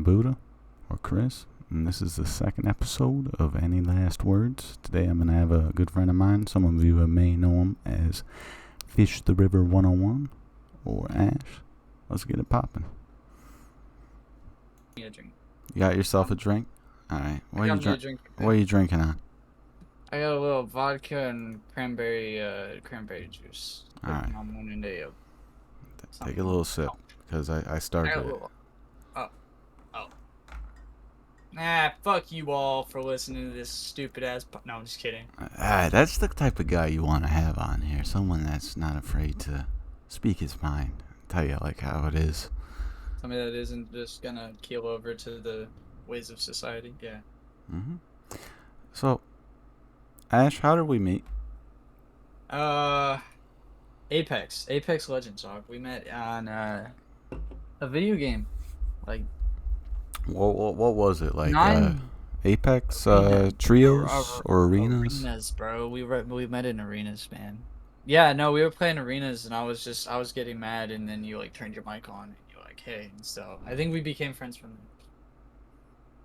Buddha, or Chris, and this is the second episode of Any Last Words. Today I'm going to have a good friend of mine. Some of you may know him as Fish the River 101, or Ash. Let's get it popping. A drink. You got yourself a drink? Alright, what are you drinking on? I got a little vodka and cranberry juice. Alright. Take a little sip, because I started it. Nah, fuck you all for listening to this stupid ass. No, I'm just kidding. That's the type of guy you want to have on here. Someone that's not afraid to speak his mind. Tell you like how it is. Somebody that isn't just gonna keel over to the ways of society. Yeah. So, Ash, how did we meet? Apex Legends, dog. We met on a video game. Like, what was it like? Apex trios or arenas? Arenas, bro. We met in arenas, man. Yeah, no, we were playing arenas, and I was getting mad, and then you like turned your mic on, and you're like, hey, and so I think we became friends from there.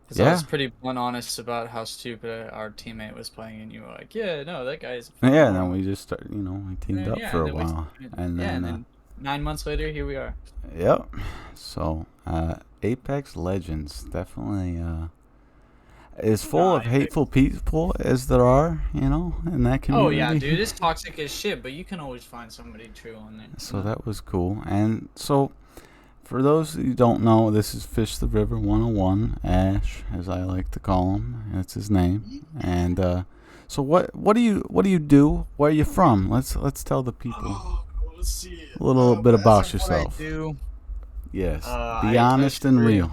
Because I was pretty blunt honest about how stupid our teammate was playing, and you were like, yeah, no, that guy's. Yeah, and then we just started, we teamed up for a while, and then 9 months later, here we are. Yep. So, Apex Legends definitely is full of hateful people as there are, in that community. Oh yeah, dude, it's toxic as shit, but you can always find somebody true on there. So that was cool. And so, for those who don't know, this is Fish the River 101, Ash, as I like to call him. That's his name. And so what do you do? Where are you from? Let's tell the people a little bit about yourself. What I do. Yes, be honest and real.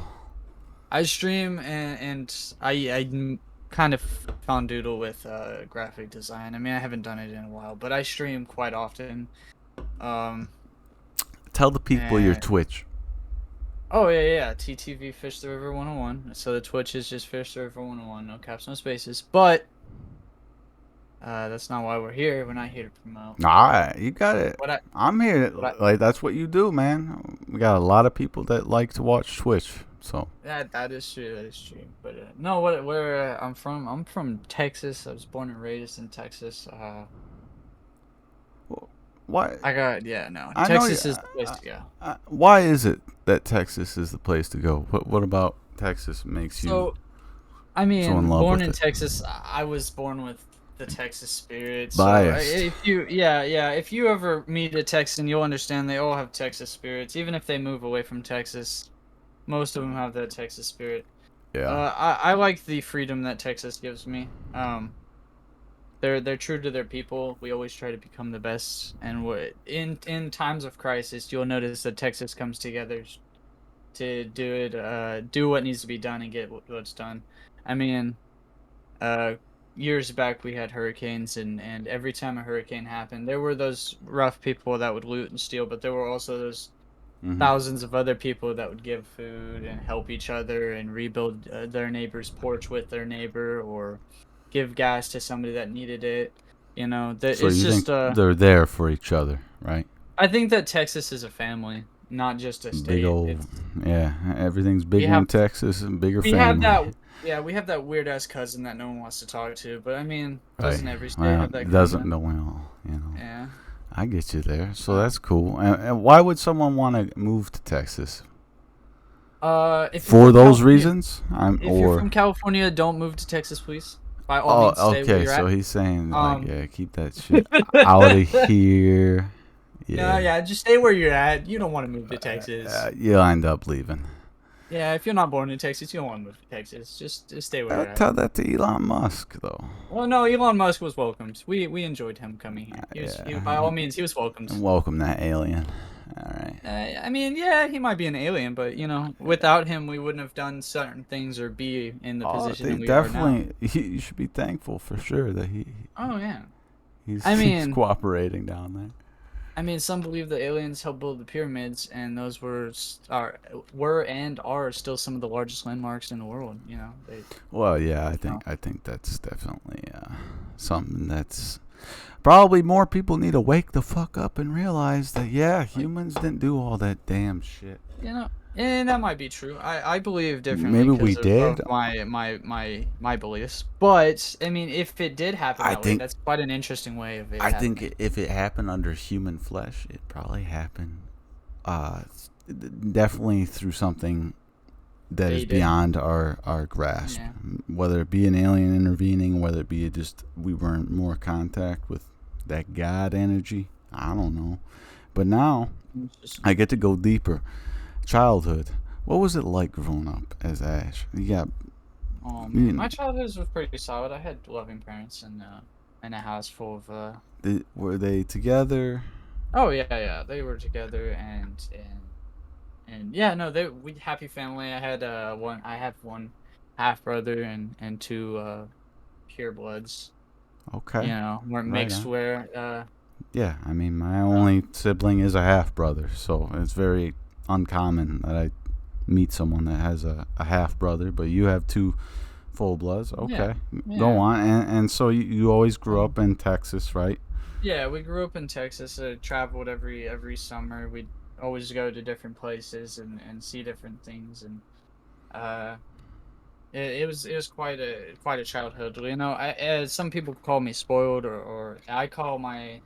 I stream and I kind of found doodle with graphic design. I mean, I haven't done it in a while, but I stream quite often. Tell the people your Twitch. Oh yeah, TTV Fish the River 101. So the Twitch is just Fish the River 101, no caps, no spaces. But that's not why we're here. We're not here to promote. Nah, you got it. I'm here. Like that's what you do, man. We got a lot of people that like to watch Twitch. So that is true. That is true. But no, where I'm from Texas. I was born and raised in Texas. Why? Texas is the place to go. Why is it that Texas is the place to go? What about Texas makes you? So, I mean, so in love born with in it? Texas, I was born with the Texas spirit. Biased. So if you ever meet a Texan, you'll understand they all have Texas spirits. Even if they move away from Texas, most of them have that Texas spirit. Yeah. I like the freedom that Texas gives me. They're true to their people. We always try to become the best, and in times of crisis, you'll notice that Texas comes together to do what needs to be done and get what's done. I mean, years back we had hurricanes, and every time a hurricane happened, there were those rough people that would loot and steal, but there were also those thousands of other people that would give food and help each other and rebuild their neighbor's porch with their neighbor, or give gas to somebody that needed it. So it's just they're there for each other, right? I think that Texas is a family, not just a state. Big old, everything's bigger in Texas and bigger family. We have that weird ass cousin that no one wants to talk to, but I mean, doesn't every state have that cousin? Doesn't no one, Yeah. I get you there, so that's cool. And why would someone want to move to Texas? For those reasons, you're from California, don't move to Texas, please. By all means, stay where you're at. He's saying keep that shit out of here. Yeah, just stay where you're at. You don't want to move to Texas. You'll end up leaving. Yeah, if you're not born in Texas, you don't want to move to Texas. Just stay where you're at. Tell that to Elon Musk, though. Well, no, Elon Musk was welcomed. We enjoyed him coming here. He by all means, he was welcomed. Welcome that alien. All right. I mean, yeah, he might be an alien, but without him, we wouldn't have done certain things or be in the position we are now. You should be thankful for sure that he. Oh yeah. He's cooperating down there. I mean, some believe the aliens helped build the pyramids, and those were and are still some of the largest landmarks in the world. Well, yeah, I think that's definitely something that's Probably more people need to wake the fuck up and realize that, yeah, humans didn't do all that damn shit. You know, and that might be true. I believe differently Maybe we because did. of my beliefs. But I mean, if it did happen I that way, think that's quite an interesting way of it I think happening. if it happened under human flesh, it probably happened uh, definitely through something that is Faded. beyond our grasp. Yeah. Whether it be an alien intervening, whether it be just we were in more contact with that God energy, I don't know. But now I get to go deeper. Childhood. What was it like growing up as Ash? You got, Oh man, you my childhood was pretty solid. I had loving parents and a house full of were they together? Oh yeah, yeah, they were together and yeah, no, we happy family. I have one half brother and two pure bloods. You Okay, know, weren't right mixed on. where Yeah, I mean, my uh only sibling is a half brother, so it's very uncommon that I meet someone that has a half brother. But you have two full bloods. yeah, Okay, go yeah. on. And so you always grew Um, up in Texas, right? yeah, we grew up in Texas. Traveled every summer. We'd always go to different places and see different things uh it was quite a childhood. You know, some people call me spoiled or I call my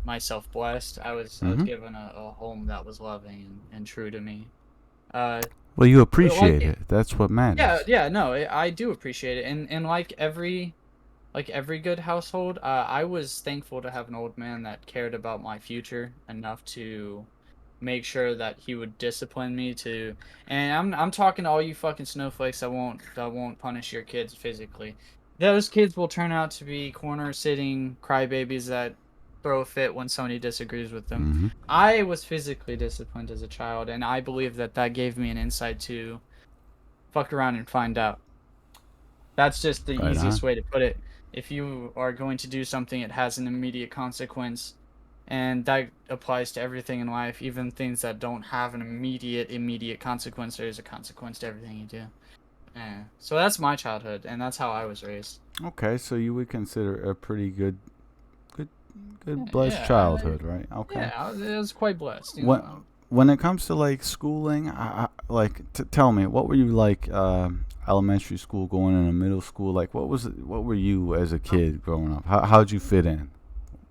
myself blessed. I was Mm-hmm. given a home that was loving and true to me. Uh, Well, you like appreciate it. That's what yeah, matters. yeah, no, I do appreciate it, and like every good household, I was thankful to have an old man that cared about my future enough to make sure that he would discipline me to. And I'm talking to all you fucking snowflakes that won't punish your kids physically. Those kids will turn out to be corner sitting crybabies that throw a fit when somebody disagrees with them. Mm-hmm. I was physically disciplined as a child, and I believe that that gave me an insight to fuck around and find out. That's just the Right on. easiest way to put it. If you are going to do something, it has an immediate consequence. And that applies to everything in life, even things that don't have an immediate consequence. There's a consequence to everything you do. Yeah. So that's my childhood, and that's how I was raised. Okay, so you would consider a pretty good, good Yeah, blessed childhood, right? Okay. I was quite blessed, you When know. when it comes to like schooling, tell me, what were you like? Elementary school, going into middle school, like what was it, what were you as a kid growing up? How'd you fit in?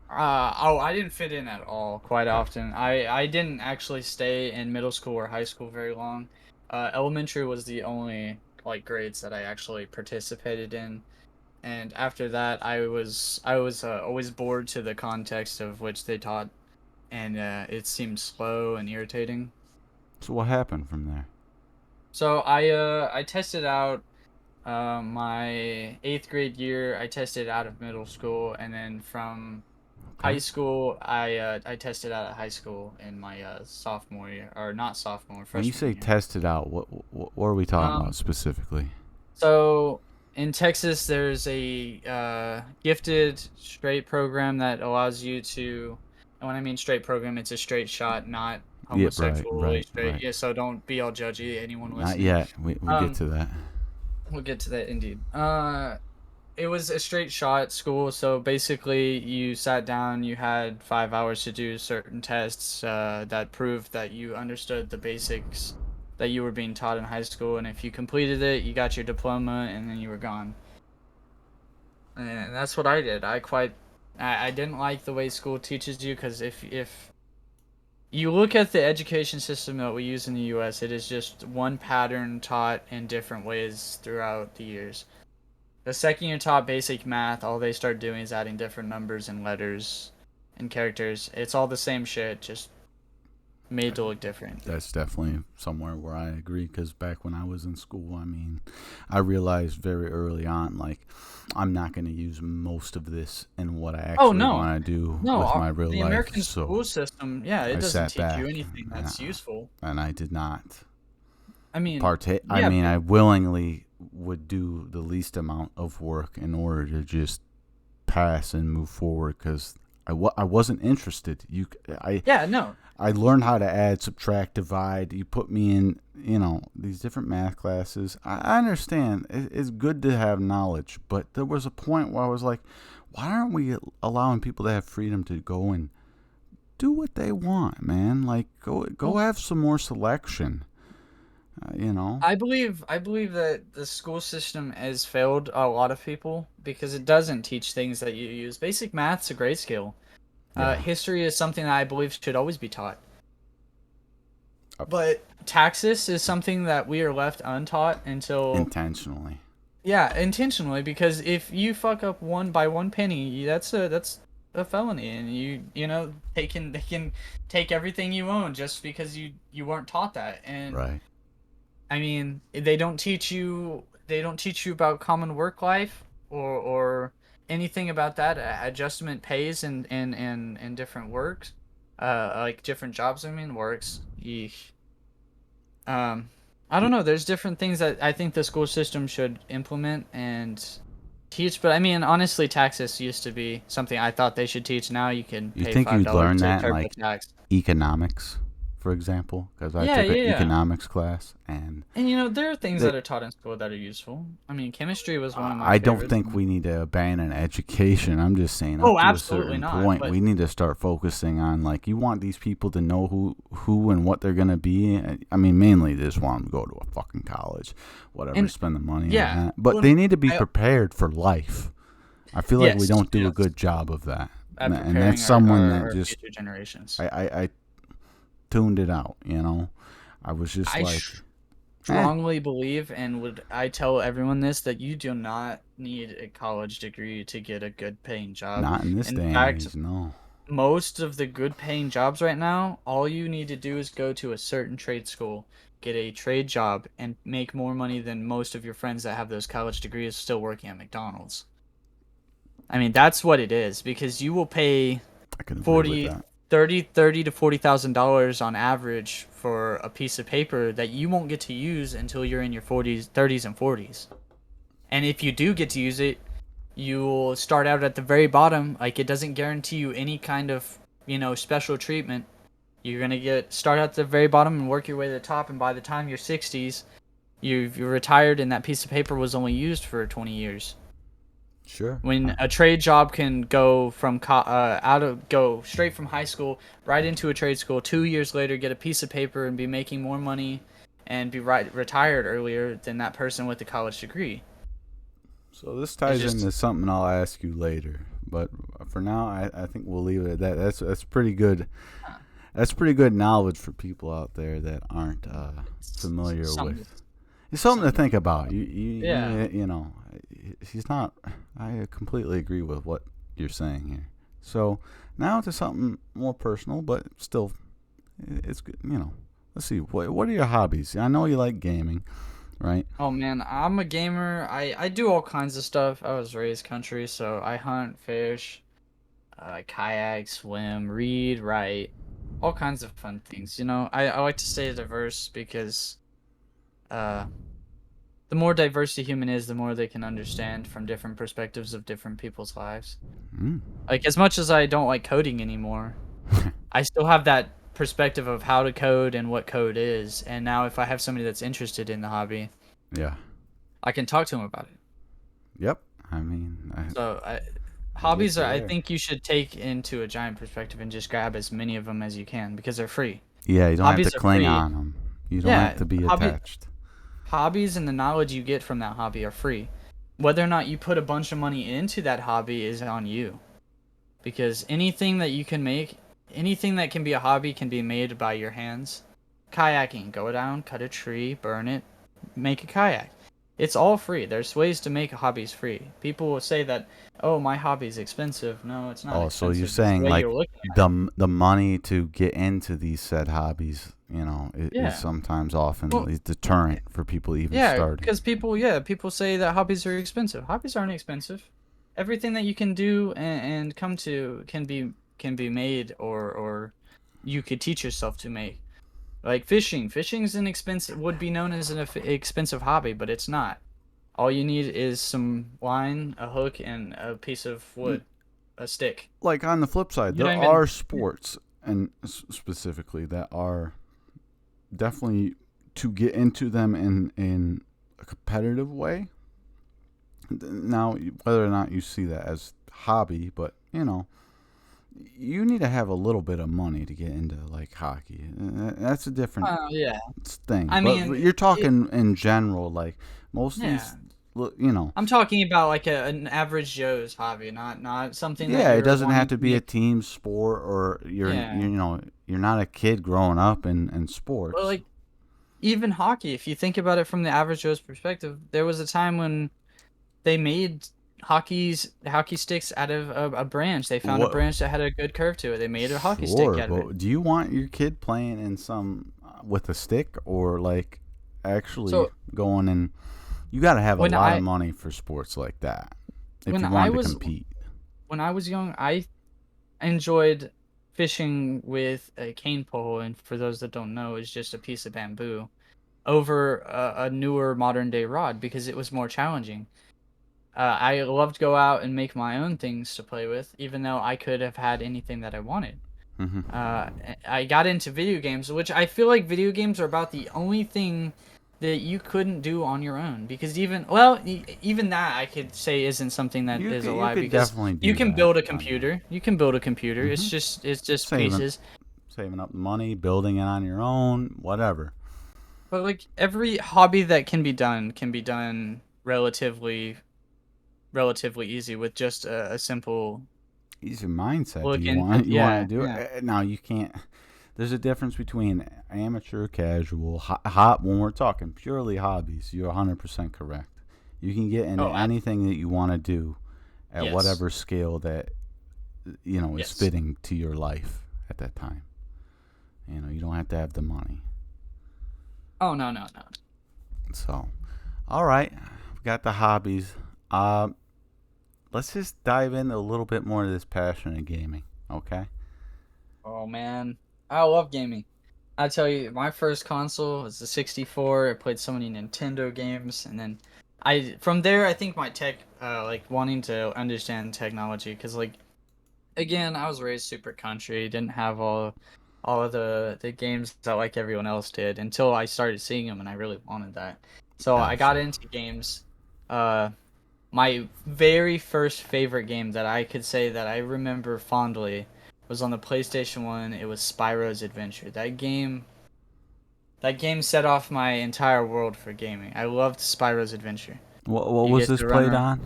Oh, I didn't fit in at all quite often. I didn't actually stay in middle school or high school very long. Elementary was the only like grades that I actually participated in, and after that, I was always bored to the context of which they taught, and it seemed slow and irritating. So what happened from there? So I tested out my eighth grade year. I tested out of middle school, and then from Okay. high school, I tested out of high school in my sophomore year, or not sophomore, When you freshman say year. tested out, what are we talking about Um, specifically? so in Texas, there's a gifted straight program that allows you to, and when I mean straight program, it's a straight shot, not Yep. Right. homosexually Right. straight. Right. Yeah, so don't be all judgy, anyone Not listening. yet. We get Um, to that. we'll get to that indeed. It was a straight shot school, so basically you sat down, you had 5 hours to do certain tests that proved that you understood the basics that you were being taught in high school, and if you completed it, you got your diploma, and then you were gone. And that's what I did. I didn't like the way school teaches you because if you look at the education system that we use in the U.S., it is just one pattern taught in different ways throughout the years. The second you taught basic math, all they start doing is adding different numbers and letters and characters. It's all the same shit, just made to look different. That's definitely somewhere where I agree. Because back when I was in school, I mean, I realized very early on, like, I'm not going to use most of this in what I Oh actually no, want to do no, with my real the life. American So school system, yeah, it I doesn't sat teach you back anything that's useful. and I did not I mean, partake. I yeah, mean, but I willingly would do the least amount of work in order to just pass and move forward because I wasn't interested. yeah, no, I learned how to add, subtract, divide. You put me in, these different math classes. I understand. It's good to have knowledge, but there was a point where I was like, why aren't we allowing people to have freedom to go and do what they want, man? Like, go have some more selection. You know. I believe that the school system has failed a lot of people because it doesn't teach things that you use. Basic math's a great skill. Yeah. History is something that I believe should always be taught. Uh, But taxes is something that we are left untaught until Intentionally. yeah, intentionally, because if you fuck up one penny, that's a felony, and you know they can take everything you own just because you weren't taught that. And Right. I mean, they don't teach you about common work life or anything about that adjustment pays and different works, like different jobs. I mean, works. Yeesh. Um, I don't know. There's different things that I think the school system should implement and teach. But I mean, honestly, taxes used to be something I thought they should teach. Now you can You pay think you'd $5 learn to that in like TurboTax. economics, for example? Because I Yeah, took an yeah, yeah. economics class, and And there are things they, that are taught in school that are useful. I mean, chemistry was one of my I don't favorites. think we need to abandon education. I'm just saying, up Oh, to a absolutely certain not. point, But we need to start focusing on, like, you want these people to know who and what they're gonna be. I mean, mainly they just want them to go to a fucking college, whatever, and spend the money on yeah, that. But well, they need to be I prepared for life. I feel like we yes, don't do a yes, good job of that, at and preparing that's our, someone our, that our just future generations. I tuned it out. You know, I was just I like, eh, strongly believe, and would I tell everyone this, that you do not need a college degree to get a good paying job. not in this In day and fact, age, no. most of the good paying jobs right now, all you need to do is go to a certain trade school, get a trade job, and make more money than most of your friends that have those college degrees still working at McDonald's. I mean, that's what it is, because you will pay I can agree with 40, that. 30 to $40,000 on average for a piece of paper that you won't get to use until you're in your 40s, 30s, and 40s. And if you do get to use it, you will start out at the very bottom. Like, it doesn't guarantee you any kind of, special treatment. You're gonna start at the very bottom and work your way to the top. And by the time you're 60s, you're retired, and that piece of paper was only used for 20 years. Sure. When a trade job can go from go straight from high school right into a trade school, 2 years later get a piece of paper and be making more money and be retired earlier than that person with a college degree. So this It's ties just into something I'll ask you later, but for now, I think we'll leave it at that. That's pretty good. That's pretty good knowledge for people out there that aren't familiar something. with. It's something to Something. think about. Yeah. You know, he's not. I completely agree with what you're saying here. So now to something more personal, but still, it's good. You know, let's see. What are your hobbies? I know you like gaming, right? Oh man, I'm a gamer. I do all kinds of stuff. I was raised country, so I hunt, fish, kayak, swim, read, write, all kinds of fun things. I like to stay diverse because uh, the more diverse a human is, the more they can understand from different perspectives of different people's lives. Mm. Like, as much as I don't like coding anymore, I still have that perspective of how to code and what code is. And now, if I have somebody that's interested in the hobby, Yeah. I can talk to them about it. Yep. I mean, So, I get hobbies you are, I there. think you should take into a giant perspective and just grab as many of them as you can because they're free. Yeah, you don't have to Hobbies are cling free. on them. You don't have Yeah, to be attached. hobbies and the knowledge you get from that hobby are free. Whether or not you put a bunch of money into that hobby is on you. Because anything that can be a hobby can be made by your hands. Kayaking, go down, cut a tree, burn it, make a kayak. It's all free. There's ways to make hobbies free. People will say that, oh, my hobby's expensive. No, it's not Oh, so you're expensive. It's the saying way like you're looking at it. the money to get into these said hobbies, is Yeah. sometimes often Well, a deterrent for people even yeah, starting. because people say that hobbies are expensive. Hobbies aren't expensive. Everything that you can do and come to can be made or you could teach yourself to make. Like fishing. Fishing's an expensive would be known as an expensive hobby, but it's not. All you need is some line, a hook, and a piece of wood, a stick. Like on the flip side, You there don't even. are sports and specifically that are definitely to get into them in a competitive way. Now, whether or not you see that as hobby, but you need to have a little bit of money to get into like hockey. That's a different Yeah. thing. I But mean, you're talking in general, like most of yeah. these, you know. I'm talking about like an average Joe's hobby, not something that Yeah, it you're doesn't have wanting to to be a make. team sport, or Yeah. you're not a kid growing up in But sports. like even hockey, if you think about it from the average Joe's perspective, there was a time when they made hockey sticks out of a branch. They found a What? branch that had a good curve to it. They made a hockey stick Sure, out of it. but do you want your kid playing in some with a stick, or like actually So going and you got to have a when lot of I money for sports like that if when you I want to was compete. when I was young, I enjoyed fishing with a cane pole, and for those that don't know, it's just a piece of bamboo over a newer modern day rod because it was more challenging. I loved to go out and make my own things to play with, even though I could have had anything that I wanted. Hmm. I got into video games, which I feel like video games are about the only thing that you couldn't do on your own. Because even that I could say isn't something that is a You lie. could Because definitely you do can that build a on your own. computer. You can build a computer. Hmm. It's just Saving pieces. saving up the money, building it on your own, whatever. But like every hobby that can be done relatively easy with just a simple Use your mindset. Do look you into. want to Yeah, do yeah. it? Now you can't. There's a difference between amateur, casual, hot. When we're talking purely hobbies, you're 100% correct. You can get into Oh, anything that you want to do at yes, whatever scale that is yes. fitting to your life at that time. You don't have to have the money. Oh no, no, no. So, all right, we got the hobbies. Uh, let's just dive in a little bit more to this passion in gaming. Okay. Oh man, I love gaming. I tell you, my first console was the 64. I played so many Nintendo games, and then from there I think my tech, like wanting to understand technology, because like again I was raised super country, didn't have all of the games that like everyone else did until I started seeing them, and I really wanted that. So I got Gotcha. into games. Uh, my very first favorite game that I could say that I remember fondly was on the PlayStation 1. It was Spyro's Adventure. That game set off my entire world for gaming. I loved Spyro's Adventure. What You was get this to run played around. on?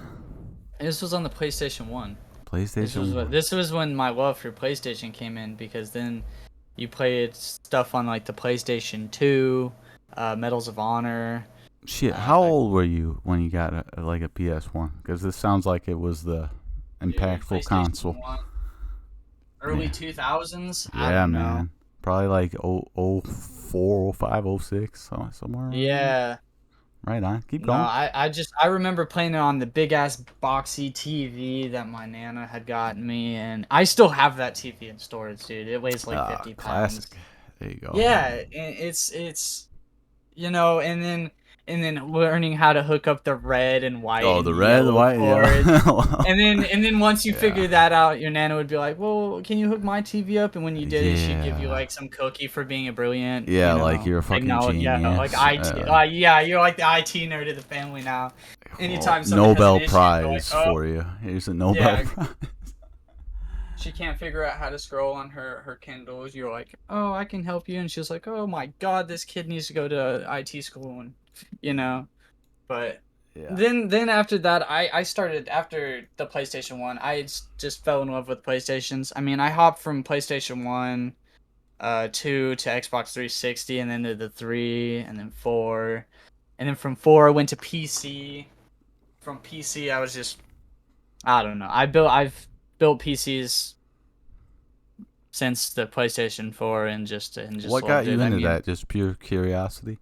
This was on the PlayStation 1. PlayStation 1. This was when my love for PlayStation came in, because then you played stuff on like the PlayStation 2, Medals of Honor. Shit, Uh, how old were you when you got like a PS1? Because this sounds like it was the Dude, impactful PlayStation console. 1, early Yeah, 2000s. I yeah, don't know. man. Probably like 04, 05, 06, somewhere around there. Yeah. Right on. Keep No, going. I remember playing it on the big ass boxy TV that my nana had gotten me, and I still have that TV in storage, dude. It weighs like 50 Classic. pounds. There you go. Yeah, and it's and then learning how to hook up the red and white Oh, and the red, the yellow white, cords. yeah. And then once you Yeah. figure that out, your nana would be like, "Well, can you hook my TV up?" And when you did it, she'd give you Yeah. like some cookie for being a brilliant, Yeah, like you're a fucking technology. Yeah, like genius. IT. Yeah, you're like the IT nerd of the family now. Well, Anytime somebody has an Nobel issue, you're like, Prize "Oh, for you. Here's a Nobel yeah." Prize. She can't figure out how to scroll on her Kindles. You're like, "Oh, I can help you," and she's like, "Oh my God, this kid needs to go to IT school," and you know. But Yeah. then after that, I started after the PlayStation 1. Just fell in love with PlayStations. I mean, I hopped from PlayStation 1, 2 to Xbox 360, and then to the 3, and then 4. And then from 4 I went to PC. From PC I was just, I don't know. I've built PCs since the PlayStation 4, and just What got loved you it. I into mean, that? Just pure curiosity?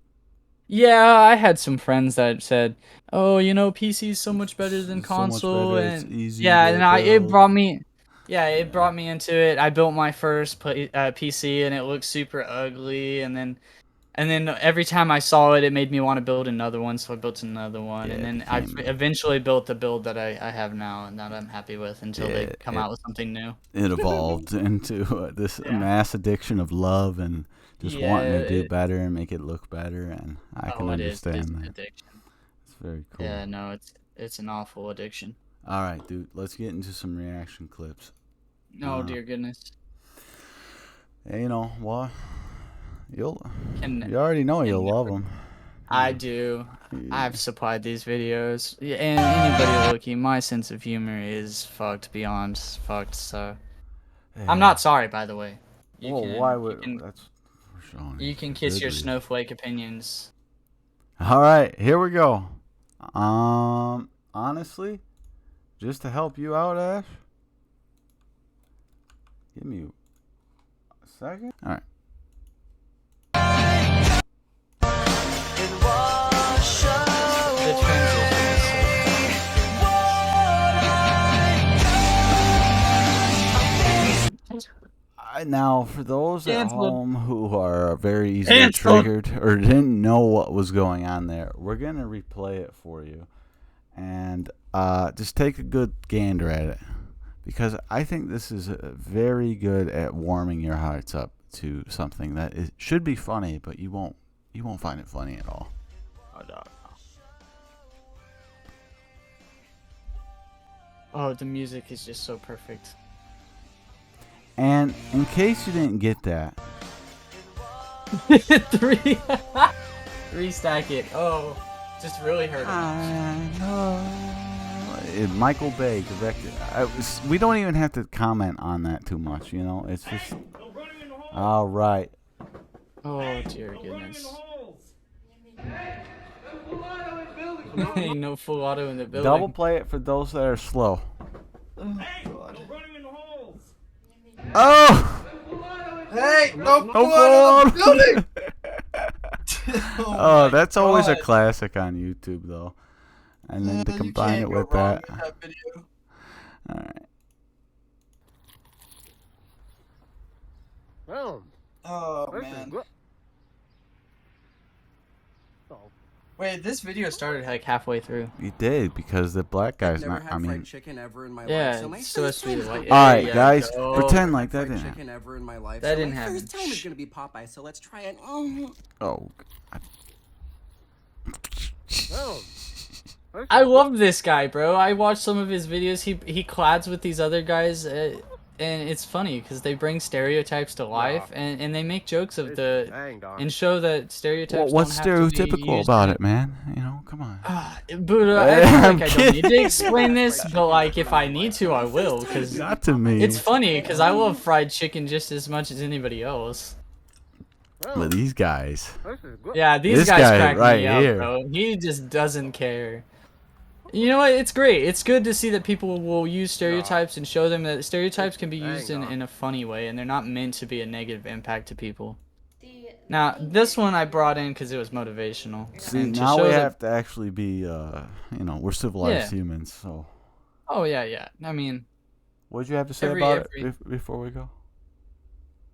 yeah, I had some friends that said, "Oh, PC's so much better than It's so much console," better. It's and easy yeah, to and it build. brought me, yeah, it Yeah. brought me into it. I built my first PC, and it looked super ugly, and then every time I saw it, it made me want to build another one, so I built another one, Yeah, and it then I became eventually built the build that I have now, and that I'm happy with until they yeah, come out with something new. it evolved into this Yeah, mass addiction of love and just yeah, wanting to do better and make it look better, and I can oh, it is. It is understand an that. addiction. It's very cool. Yeah, no, it's an awful addiction. All right, dude. Let's get into some reaction clips. Oh dear goodness. You know what? You Can already know you'll can love them. I do. I've supplied these videos. Yeah, and anybody looking, my sense of humor is fucked beyond fucked. So I'm not sorry, by the way. You Well, why can you would can that's for showing you for can kiss good your reason. snowflake opinions. All right, here we go. Honestly, just to help you out, Ash. Give me a second. All right. The transition is so Now, for those at Canceled. home who are very easily Canceled. triggered or didn't know what was going on there, we're gonna replay it for you, and just take a good gander at it, because I think this is very good at warming your hearts up to something that should be funny, but you won't find it funny at all. Oh, dog. Oh, the music is just so perfect. And in case you didn't get that, three stack it. Oh, just really hurt him. I know. Michael Bay directed. We don't even have to comment on that too much, you know. It's just all right. Oh dear goodness. Ain't no full auto in the building. Double play it for those that are slow. Oh god. Oh! Hey, no No full building. Oh, that's always a God. classic on YouTube, though. And then to You combine can't it go with wrong that. with that video. All right. Oh man. Wait, this video started like halfway through. You did, because the black guy's Never not. had I mean, fried chicken ever in my Yeah, life, so my it's supposed to be first like. time- all right, yeah, guys, go. pretend like that fried didn't happen. chicken ever in my life. That so didn't my happen. first time is gonna be Popeye, so let's try it. Oh. I love this guy, bro. I watched some of his videos. He clads with these other guys, and it's funny because they bring stereotypes to life, and they make jokes of the and show that stereotypes. Well, what's don't have to be stereotypical used about in- it, man? You know, come on. Buddha, I feel I'm like I don't need to kidding. explain this, but like if I need to, I will, because Not to me. it's funny because I love fried chicken just as much as anybody else. But these guys. Yeah, these This guys guy crack right me up, here. bro. He just doesn't care. You know what? It's great. It's good to see that people will use stereotypes and show them that stereotypes can be used in a funny way, and they're not meant to be a negative impact to people. Now, this one I brought in because it was motivational. See, and to now show we that- have to actually be, you know, we're civilized Yeah. humans, so. Oh, yeah, yeah. I mean, What'd you have to say Every- about every- it before we go?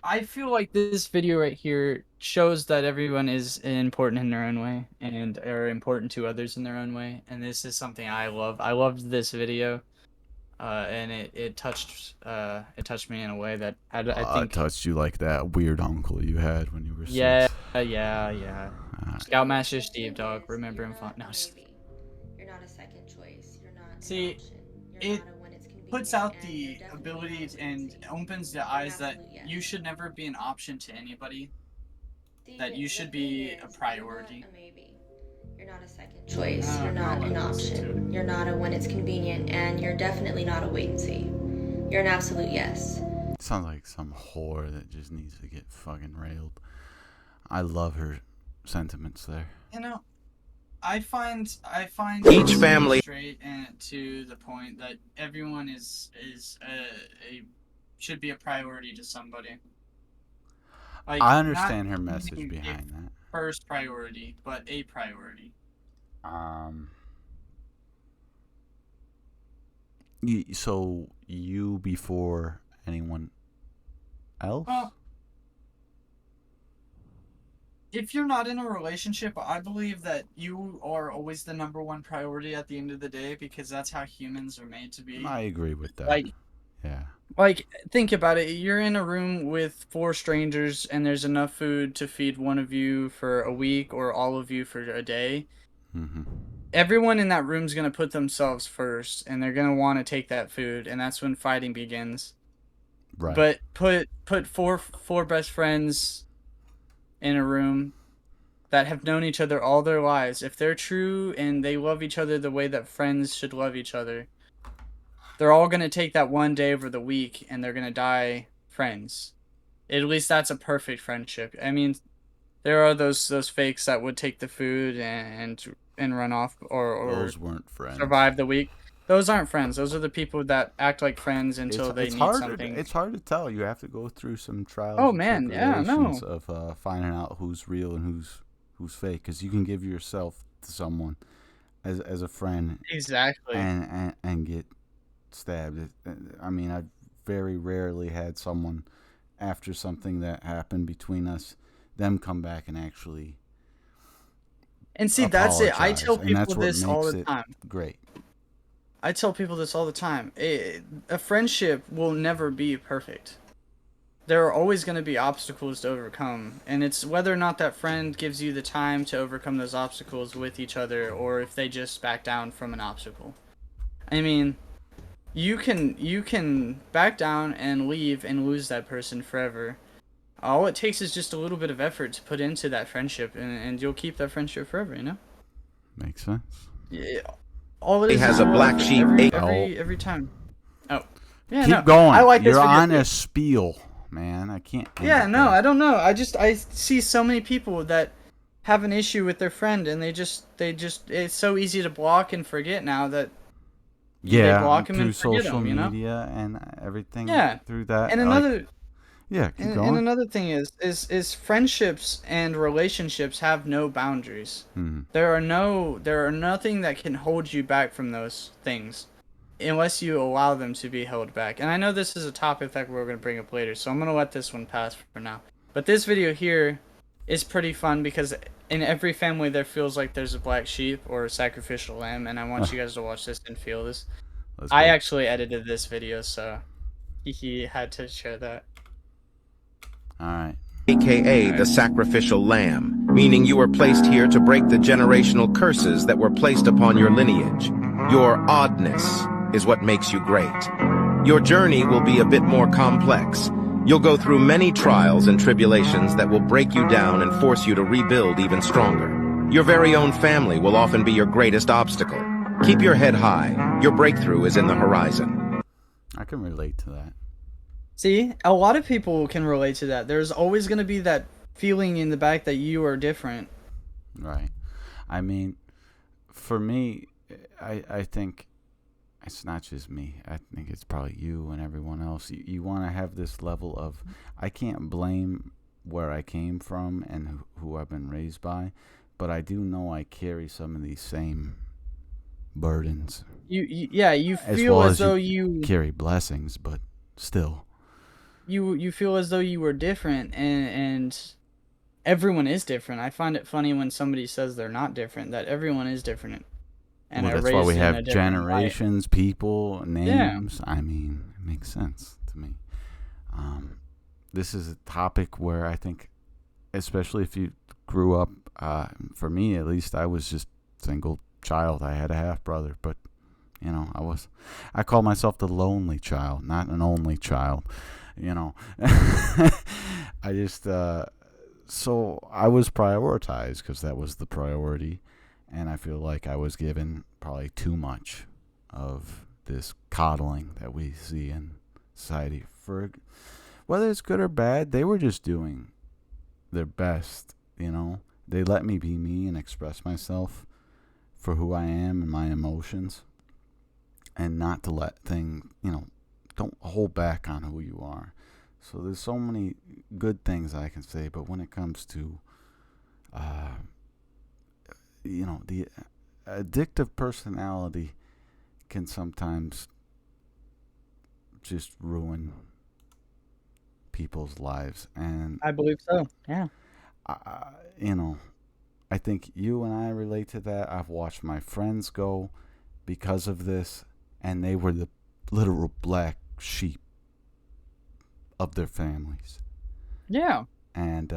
I feel like this video right here shows that everyone is important in their own way and are important to others in their own way, and this is something I love. I loved this video, and it touched me in a way that I It think. touched you like that weird uncle you had when you were Yeah, 6. yeah. Scoutmaster Steve, dog. Remember him fun. No, You're not a second choice. You're not. See, an option. it You're not a when it's convenient, puts out and the you're definitely abilities not a and waiting. opens the You're an eyes that absolute yes. you should never be an option to anybody. The- that you the should thing be is, a priority. You're not a maybe. You're not a second choice. No, You're not no, an listen to option. You're not a when it's convenient, and you're definitely not a wait and see. You're an absolute yes. Sounds like some whore that just needs to get fucking railed. I love her sentiments there. You know, I find Each family- straight and to the point that everyone is should be a priority to somebody. Like, I understand her not message being behind a that. first priority, but a priority. So you before anyone else? Well, if you're not in a relationship, I believe that you are always the number one priority at the end of the day, because that's how humans are made to be. I agree with that. Like, yeah. Like, think about it. You're in a room with 4 strangers, and there's enough food to feed one of you for a week or all of you for a day. Mm-hmm. everyone in that room is gonna put themselves first, and they're gonna want to take that food, and that's when fighting begins. Right. But put four best friends in a room that have known each other all their lives. If they're true and they love each other the way that friends should love each other, they're all gonna take that one day over the week, and they're gonna die friends. At least that's a perfect friendship. I mean, there are those fakes that would take the food and run off or Those weren't friends. survive the week. Those aren't friends. Those are the people that act like friends until they it's need hard. something. It's hard to tell. You have to go through some trials. Oh, and man, yeah, tribulations no. of finding out who's real and who's fake. Because you can give yourself to someone as a friend Exactly. and get stabbed. I mean, I've very rarely had someone after something that happened between us, them come back and actually And see, that's it. I apologize, tell and that's people what this all makes the it time. great. I tell people this all the time. A friendship will never be perfect. There are always going to be obstacles to overcome, and it's whether or not that friend gives you the time to overcome those obstacles with each other, or if they just back down from an obstacle. I mean, you can back down and leave and lose that person forever. All it takes is just a little bit of effort to put into that friendship, and you'll keep that friendship forever, you know? Makes sense. Yeah. All it He is has is a love black sheep. every time. Oh. Yeah, Keep no. going. I like this You're video on too. a spiel, man. I can't. end Yeah, it no, there. I don't know. I see so many people that have an issue with their friend, and they just it's so easy to block and forget now that Yeah, block 'em through and forget social 'em, you know? media and everything. Yeah. Through that. And like- another yeah, keep and going. another thing is friendships and relationships have no boundaries. Mhm. There are nothing that can hold you back from those things unless you allow them to be held back. And I know this is a topic that we're going to bring up later, so I'm going to let this one pass for now. But this video here is pretty fun because in every family there feels like there's a black sheep or a sacrificial lamb, and I want you guys to watch this and feel this. Let's I go. actually edited this video, so he had to share that. All right. aka the sacrificial lamb, meaning you were placed here to break the generational curses that were placed upon your lineage. Your oddness is what makes you great. Your journey will be a bit more complex. You'll go through many trials and tribulations that will break you down and force you to rebuild even stronger. Your very own family will often be your greatest obstacle. Keep your head high. Your breakthrough is in the horizon. I can relate to that. See, a lot of people can relate to that. There's always going to be that feeling in the back that you are different. Right. I mean, for me, I think it's not just me. I think it's probably you and everyone else. You want to have this level of, I can't blame where I came from and who I've been raised by, but I do know I carry some of these same burdens. You As feel well as as though you you carry blessings, but still. you feel as though you were different, and everyone is different. I find it funny when somebody says they're not different, that everyone is different. And Well, are that's why we raised in have a different light. generations, people, names. I mean, it makes sense to me. This is a topic where I think, especially if you grew up, for me at least, I was just single child. I had a half brother, but you know, I call myself the lonely child, not an only child. You know, I just so I was prioritized because that was the priority. And I feel like I was given probably too much of this coddling that we see in society. For whether it's good or bad, they were just doing their best, you know. They let me be me and express myself for who I am and my emotions. And not to let things, you know, don't hold back on who you are. So there's so many good things I can say, but when it comes to you know, the addictive personality can sometimes just ruin people's lives. And, I believe so. Yeah. you know, I think you and I relate to that. I've watched my friends go because of this, and they were the literal black sheep of their families. Yeah. And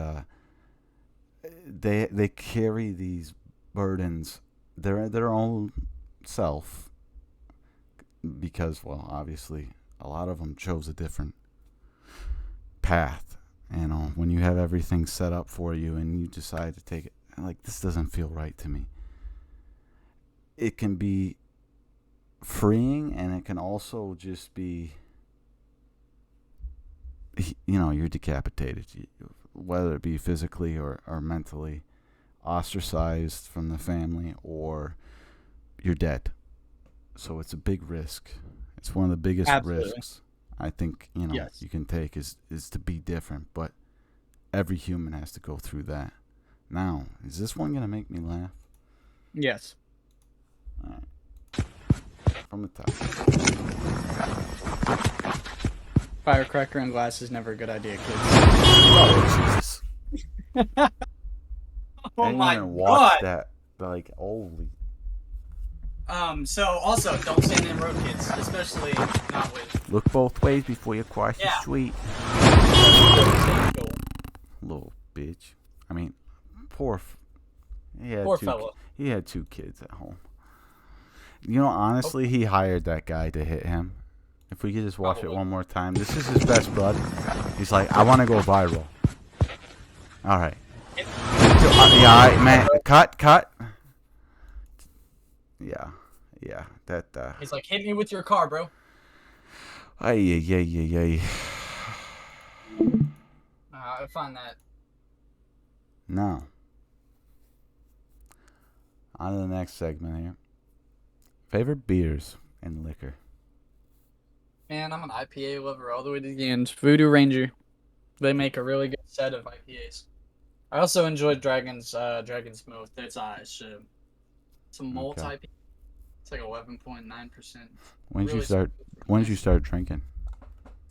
they carry these burdens their own self, because, well, obviously a lot of them chose a different path. You know, when you have everything set up for you and you decide to take it, like, this doesn't feel right to me. It can be freeing, and it can also just be, you know, you're decapitated, whether it be physically or mentally, ostracized from the family, or you're dead. So it's a big risk. It's one of the biggest Absolutely. risks I think, you know, Yes. you can take is to be different. But every human has to go through that. Now, is this one going to make me laugh? Yes. All right. From the top. Firecracker and glass is never a good idea, kids. Oh, Jesus. Oh I didn't my even watch god. that. Like, holy. So also don't stand in road, kids, especially not with Look both ways before you cross the Yeah. street. Little bitch. I mean, he had Poor two, fella. He had 2 kids at home. You know, honestly, he hired that guy to hit him. If we could just watch Probably. it one more time. This is his best bud. He's like, I want to go viral. All right. Yeah, all right, man. Cut. Yeah. That. He's like, hit me with your car, bro. Ay. I find that. Now, on to the next segment here. Favorite beers and liquor. Man, I'm an IPA lover all the way to the end. Voodoo Ranger. They make a really good set of IPAs. I also enjoyed Dragon's Smooth. It's a malt Okay. IPA. It's like 11.9%. When did you Really start? When did you start drinking?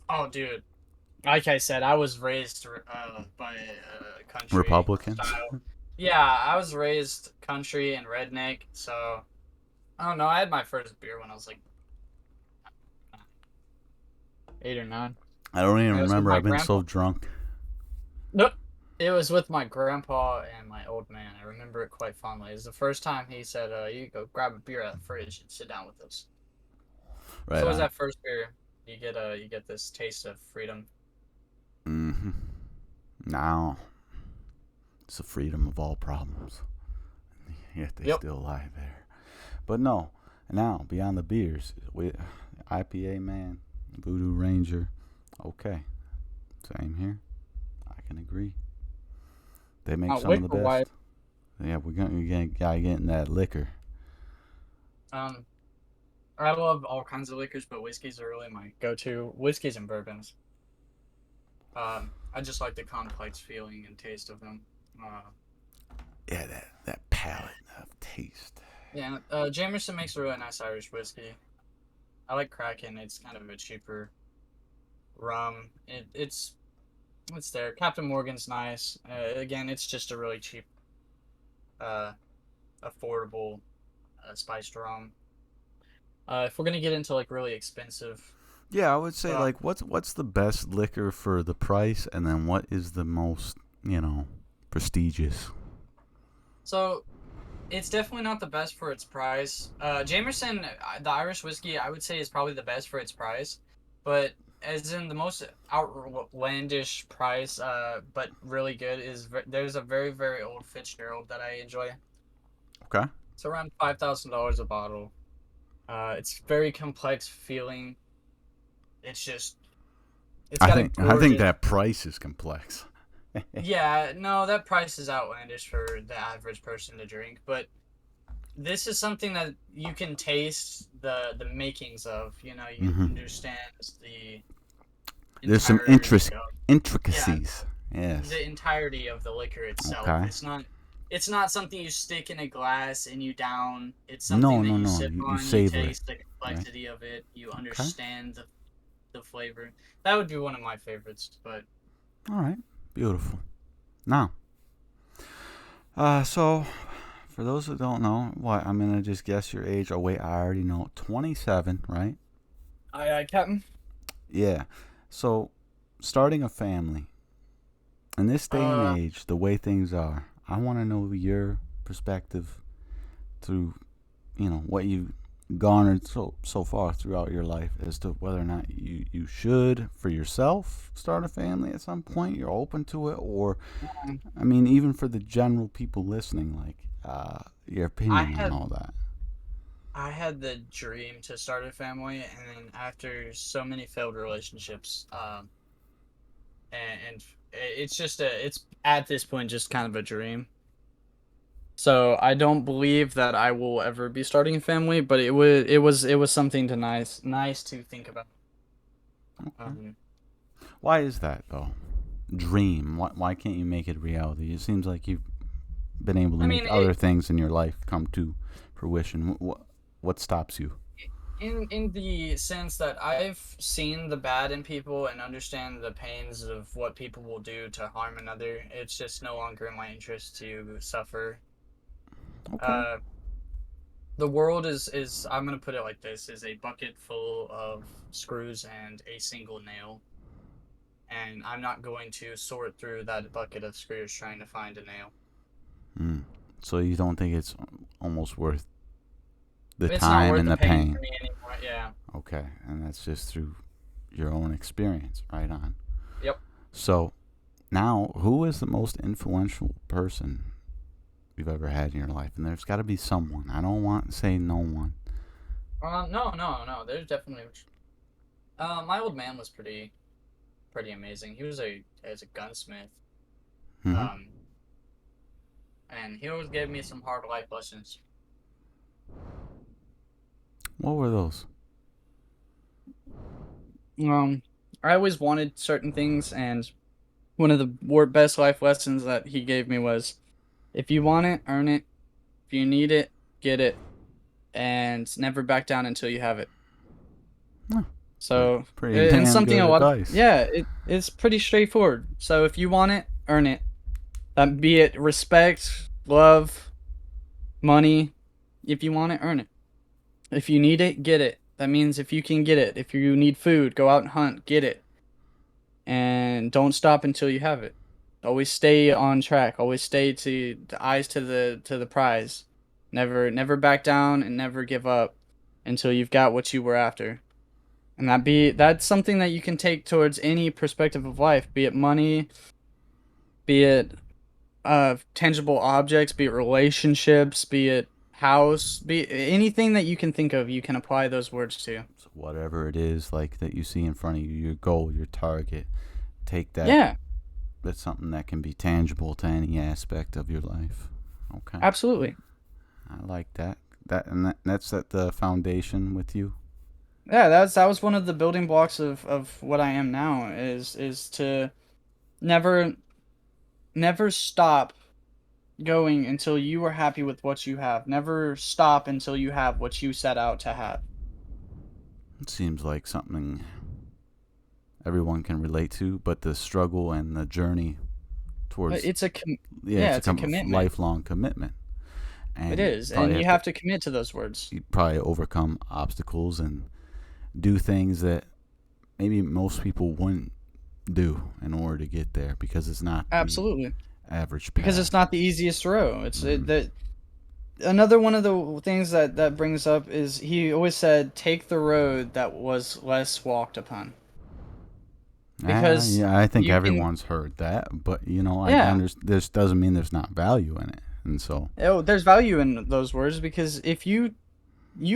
Oh, dude. Like I said, I was raised by country Republicans. style. Yeah, I was raised country and redneck, so I don't know. I had my first beer when I was like 8 or 9. I don't even It was with remember. my I've been so grandpa. drunk. Nope. It was with my grandpa and my old man. I remember it quite fondly. It was the first time he said, "You go grab a beer out of the fridge and sit down with us." Right. So it was on. that first beer. You get this taste of freedom. Mm-hmm. Now, it's the freedom of all problems. Yet they Yep. still lie there. But no, now, beyond the beers, IPA, man, Voodoo Ranger, okay. Same here. I can agree. They make some of the best. Liquor-wise, Yeah, we're gonna gotta get in that liquor. I love all kinds of liquors, but whiskeys are really my go-to. Whiskeys and bourbons. I just like the complex feeling and taste of them. Yeah, that palate of taste. Yeah, Jameson makes a really nice Irish whiskey. I like Kraken. It's kind of a cheaper rum. It's there. Captain Morgan's nice. Again, it's just a really cheap, affordable spiced rum. If we're gonna get into like really expensive, Yeah, I would say Well- like what's the best liquor for the price, and then what is the most, prestigious? so it's definitely not the best for its price. Jameson, the Irish whiskey, I would say is probably the best for its price, but as in the most outlandish price, but really good there's a very very old Fitzgerald that I enjoy. Okay. It's around $5,000 a bottle. It's very complex feeling. It's just. It's got I a think gorgeous- that price is complex. Yeah, no, that price is outlandish for the average person to drink, but this is something that you can taste the makings of. You Mhm. understand the. There's some entirety of- intricacies. Yes. The entirety of the liquor itself. Okay. It's not something you stick in a glass and you down. It's No, something that you no. sip You on, savor you it, taste the complexity of it, you understand the flavor. That would be one of my favorites, but All right. Beautiful. Now, so for those who don't know, I'm gonna just guess your age. Oh wait, I already know. 27, right? Captain. Yeah. So, starting a family in this day and age, the way things are, I want to know your perspective through what you garnered so far throughout your life as to whether or not you should for yourself start a family at some point. You're open to it, or I mean, even for the general people listening, like your opinion had- on all that. I had the dream to start a family, and then after so many failed relationships, and it's at this point just kind of a dream. So I don't believe that I will ever be starting a family, but it was something to nice to think about. Okay. Why is that though? Dream. Why can't you make it reality? It seems like you've been able to make other things in your life come to fruition. What stops you? In the sense that I've seen the bad in people and understand the pains of what people will do to harm another, it's just no longer in my interest to suffer. Okay. The world is I'm gonna put it like this, is a bucket full of screws and a single nail. And I'm not going to sort through that bucket of screws trying to find a nail. So you don't think it's almost worth the It's time not worth and the the pain pain? for me anymore, yeah. Okay, and that's just through your own experience, right on. Yep. So now, who is the most influential person you've ever had in your life? And there's got to be someone. I don't want to say no one. No. There's definitely. My old man was pretty amazing. He was a gunsmith. Mhm. And he always gave me some hard life lessons. What were those? I always wanted certain things, and one of the best life lessons that he gave me was, if you want it, earn it. If you need it, get it, and never back down until you have it. Huh. So, Pretty and damn something good a lot advice. it's pretty straightforward. So if you want it, earn it. Be it respect, love, money. If you want it, earn it. If you need it, get it. That means if you can get it. If you need food, go out and hunt, get it. And don't stop until you have it. Always stay on track. Always stay to the eyes to the prize. Never back down and never give up until you've got what you were after. And that's something that you can take towards any perspective of life, be it money, be it tangible objects, be it relationships, be it house, be anything that you can think of, you can apply those words to. So whatever it is, like that you see in front of you, your goal, your target, take that. Yeah, That's something that can be tangible to any aspect of your life. Okay. absolutely. I like that. That's at the foundation with you. Yeah, that was one of the building blocks of what I am now is to never stop going until you are happy with what you have. Never stop until you have what you set out to have. It seems like something everyone can relate to, but the struggle and the journey towards It's a it's a a commitment. lifelong commitment. And It is, probably and you have to commit to those words. you probably overcome obstacles and do things that maybe most people wouldn't do in order to get there, because it's not the Absolutely. average path. Because it's not the easiest row. That another one of the things that brings up is he always said, take the road that was less walked upon. Because yeah, I think you can- everyone's heard that, but I Yeah. understand. This doesn't mean there's not value in it, and so there's value in those words, because if you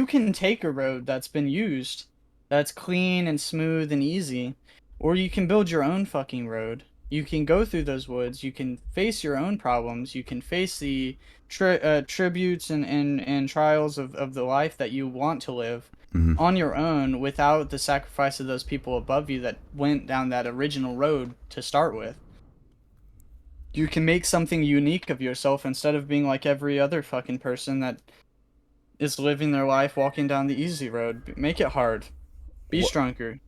can take a road that's been used, that's clean and smooth and easy, or you can build your own fucking road. You can go through those woods. You can face your own problems. You can face the tributes and trials of the life that you want to live Mhm. on your own, without the sacrifice of those people above you that went down that original road to start with. You can make something unique of yourself instead of being like every other fucking person that is living their life walking down the easy road. Make it hard. Be Wha- stronger.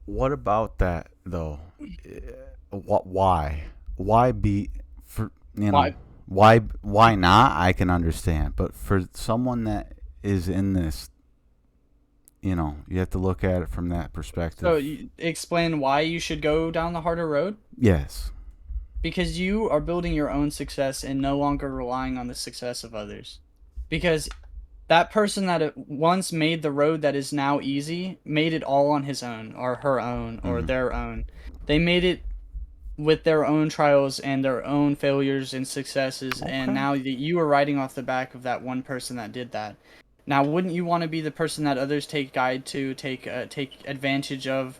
What about that though? Why be for Why? why not? I can understand, but for someone that is in this, you have to look at it from that perspective. So you explain why you should go down the harder road? Yes. Because you are building your own success and no longer relying on the success of others. Because that person that once made the road that is now easy made it all on his own or her own or their own. They made it with their own trials and their own failures and successes, and Okay. now that you are riding off the back of that one person that did that. Now, wouldn't you want to be the person that others take guide to, take advantage of,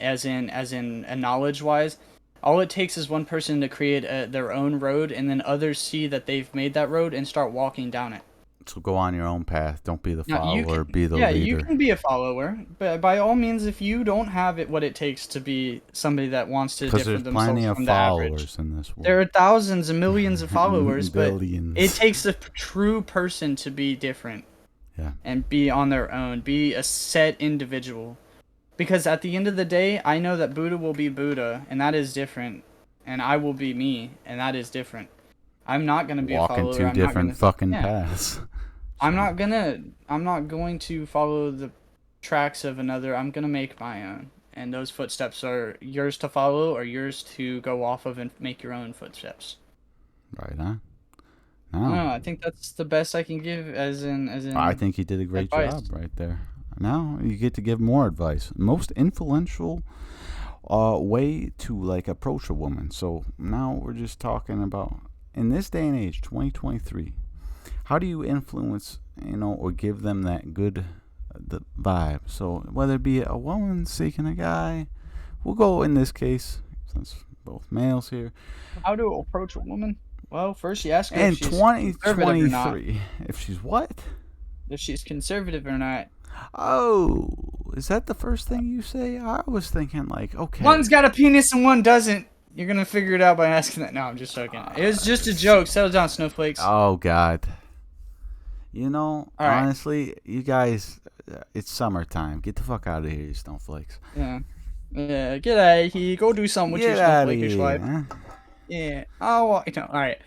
as in knowledge wise? All it takes is one person to create their own road, and then others see that they've made that road and start walking down it. So go on your own path. Don't be the Now, you follower. can, Be the yeah, leader. you can be a follower, but by all means, if you don't have what it takes to be somebody that wants to Because differ there's plenty themselves of from the average, followers in this world. there are thousands and millions of followers, but Billions. it takes a true person to be different. Yeah. And be on their own, be a set individual. Because at the end of the day, I know that Buddha will be Buddha, and that is different. And I will be me, and that is different. I'm not gonna be a Walking follower. two I'm different not gonna, fucking yeah. paths. I'm not going to follow the tracks of another. I'm gonna make my own. And those footsteps are yours to follow or yours to go off of and make your own footsteps. Right on. No, No. I think that's the best I can give as in I think you did a great advice. job right there. Now you get to give more advice. Most influential way to like approach a woman. So now we're just talking about in this day and age, 2023. How do you influence, or give them that good the vibe? So whether it be a woman seeking a guy, we'll go in this case since both males here. How to approach a woman? Well, first you ask her And if she's conservative or not. 2023, if she's what? If she's conservative or not. Oh, is that the first thing you say? I was thinking like, okay. One's got a penis and one doesn't. You're gonna figure it out by asking that. No, I'm just joking. It was just a joke. Settle down, snowflakes. Oh God. All right. Honestly, you guys, it's summertime. Get the fuck out of here, you snowflakes. Yeah. Yeah. Get out of here. Go do something with your Get out of snowflakish here. life. Huh? Yeah. Oh, all right.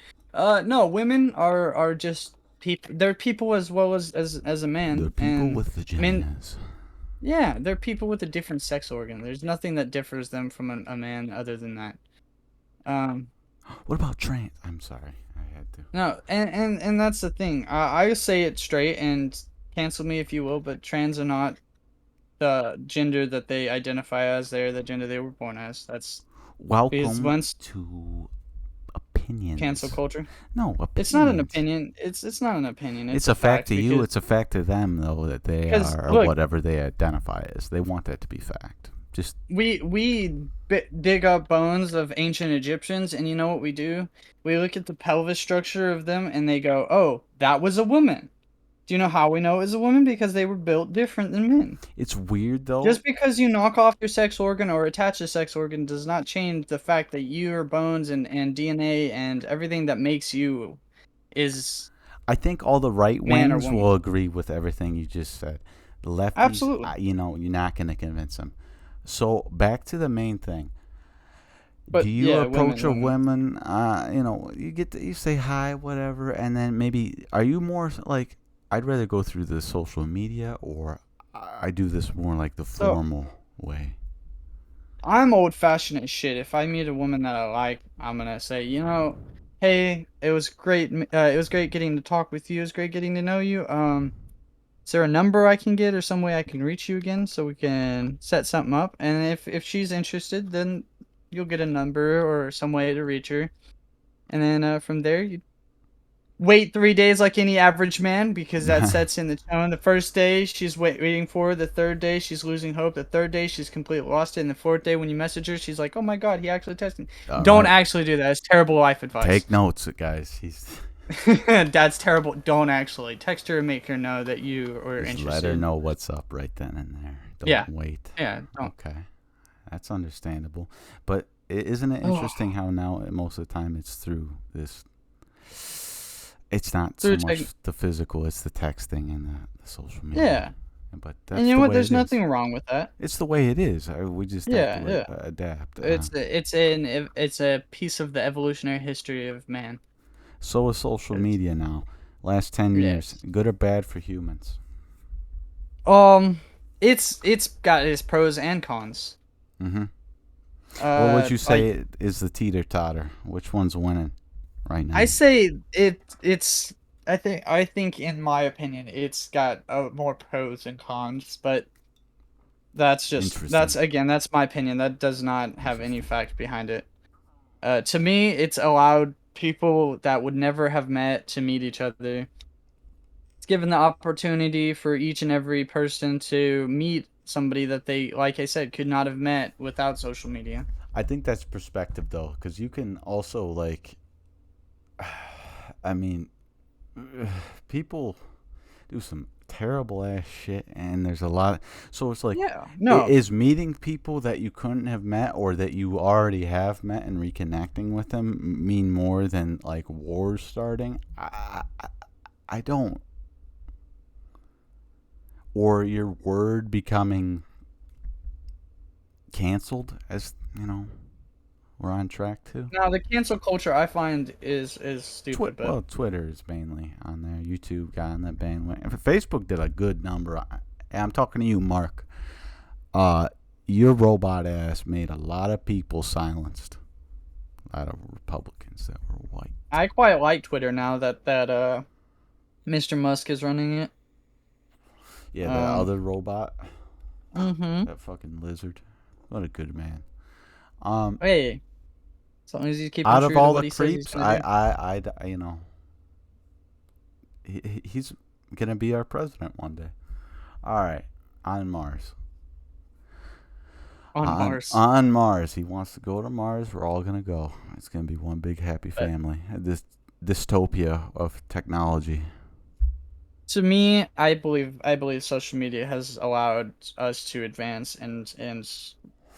No, women are just people. They're people as well as a man. The people and with vaginas. men- Yeah, they're people with a different sex organ. There's nothing that differs them from a man other than that. What about trans? I'm sorry, I had to. No, and that's the thing. I say it straight and cancel me if you will, but trans are not the gender that they identify as. They're the gender they were born as. That's Welcome once- to opinions. cancel culture. No, opinions. It's not an opinion. It's not an opinion. It's a fact to you. because- It's a fact to them, though, that they Because, are look- whatever they identify as. They want that to be fact. Just We dig up bones of ancient Egyptians, and you know what we do? We look at the pelvis structure of them, and they go, "Oh, that was a woman." Do you know how we know it was a woman? Because they were built different than men. it's weird though. Just because you knock off your sex organ or attach a sex organ does not change the fact that your bones and DNA and everything that makes you is I think all the right Man or wings woman. will agree with everything you just said. The lefties, Absolutely. you're not going to convince them. So back to the main thing. But, Do you yeah, approach a women. woman? You say hi, whatever, and then maybe are you more like I'd rather go through the social media, or I do this more like the So- formal way. I'm old fashioned as shit. If I meet a woman that I like, I'm gonna say, hey, it was great. It was great getting to talk with you. It was great getting to know you. Is there a number I can get or some way I can reach you again so we can set something up? And if she's interested, then you'll get a number or some way to reach her. And then from there, you wait 3 days like any average man because that sets in the tone. The first day, she's waiting for it. The third day, she's losing hope. The third day, she's completely lost it. And the fourth day, when you message her, she's like, oh my God, he actually texted me. Don't actually do that. It's terrible life advice. Take notes, guys. He's That's terrible. Don't actually text her and make her know that you are just interested. let her know what's up right then and there. Don't Yeah. wait. Yeah, don't. Okay, that's understandable. But isn't it interesting how now most of the time it's through this? It's not so Through much the physical; it's the texting and the social media. Yeah. But that's And you the know what? way There's it is. nothing wrong with that. It's the way it is. We just have to adapt. It's a piece of the evolutionary history of man. So is social media now. Last 10 years, good or bad for humans? It's got its pros and cons. Mm-hmm. What would you say like, is the teeter-totter? Which one's winning right now? I say it's I think in my opinion, it's got more pros and cons, but that's Interesting. again, that's my opinion. That does not have any fact behind it. To me, it's allowed people that would never have met to meet each other. It's given the opportunity for each and every person to meet somebody that they, like I said, could not have met without social media. I think that's perspective though, because you can also like, I mean, people do some terrible ass shit, and there's a lot. So it's like, Yeah, no. is meeting people that you couldn't have met or that you already have met and reconnecting with them mean more than like wars starting? I don't. Or your word becoming canceled, as you know, we're on track to. Now the cancel culture I find is stupid, but Well, Twitter is mainly on there. YouTube got on that bandwagon. Facebook did a good number. I'm talking to you, Mark. Your robot ass made a lot of people silenced. A lot of Republicans that were white. I quite like Twitter now that Mr. Musk is running it. Yeah, that other robot, Mm-hmm. that fucking lizard. What a good man. Hey, as long as he's keeping Out true of to all what the he says he's creeps, gonna do. you know, he's gonna be our president one day. All right, on Mars. On Mars. On Mars. He wants to go to Mars. We're all gonna go. It's gonna be one big happy But- family. This dystopia of technology. To me, I believe social media has allowed us to advance and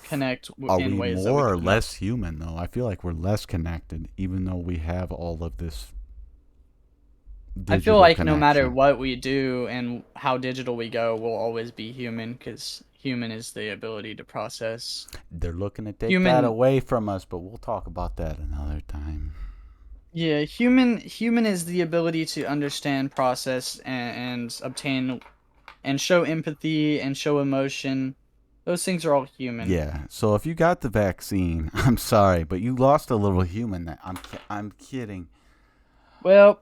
connect Are in we ways that more we or could less human though? I feel like we're less connected, even though we have all of this. I feel Digital like no matter connection. what we do and how digital we go, we'll always be human because human is the ability to process. They're looking to take Human- that away from us, but we'll talk about that another time. Yeah, human is the ability to understand, process, and obtain, and show empathy and show emotion. Those things are all human. Yeah. So if you got the vaccine, I'm sorry, but you lost a little human. I'm kidding. Well,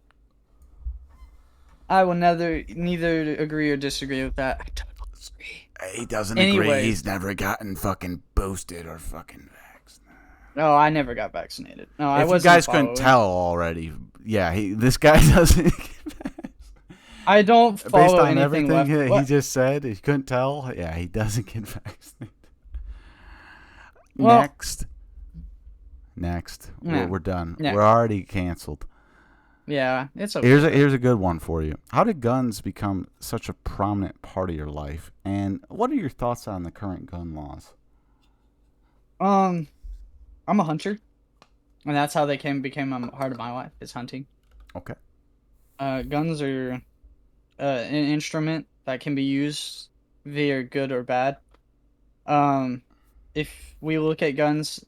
I will neither agree or disagree with that. I totally disagree. He doesn't Anyway. agree. He's never gotten fucking boosted or fucking vaxxed. No, I never got vaccinated. No, I If you wasn't. guys couldn't following. tell already, yeah, this guy doesn't. Get vaxxed. I don't Based follow on anything everything left. he What? just said, he couldn't tell. Yeah, he doesn't get vaccinated. Well- Next, Yeah. we're done. Next. We're already canceled. Yeah, it's okay. Here's a good one for you. How did guns become such a prominent part of your life? And what are your thoughts on the current gun laws? I'm a hunter, and that's how they became a part of my life is hunting. Okay. Guns are an instrument that can be used via good or bad. If we look at guns,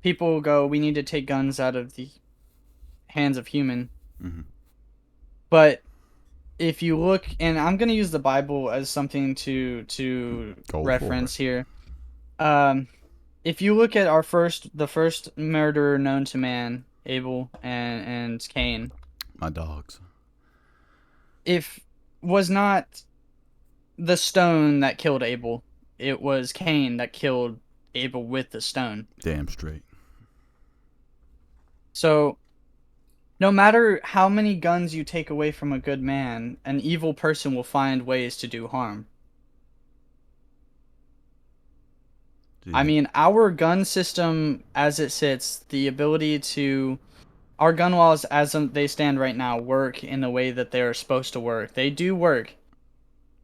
people go, we need to take guns out of the hands of human. Mhm. But if you look, and I'm gonna use the Bible as something to Go for reference here. If you look at the first murderer known to man, Abel and Cain, My dogs. if was not the stone that killed Abel, it was Cain that killed Abel with the stone. Damn straight. So, no matter how many guns you take away from a good man, an evil person will find ways to do harm. I mean, our gun system as it sits, the ability to our gun laws as they stand right now work in the way that they're supposed to work. They do work,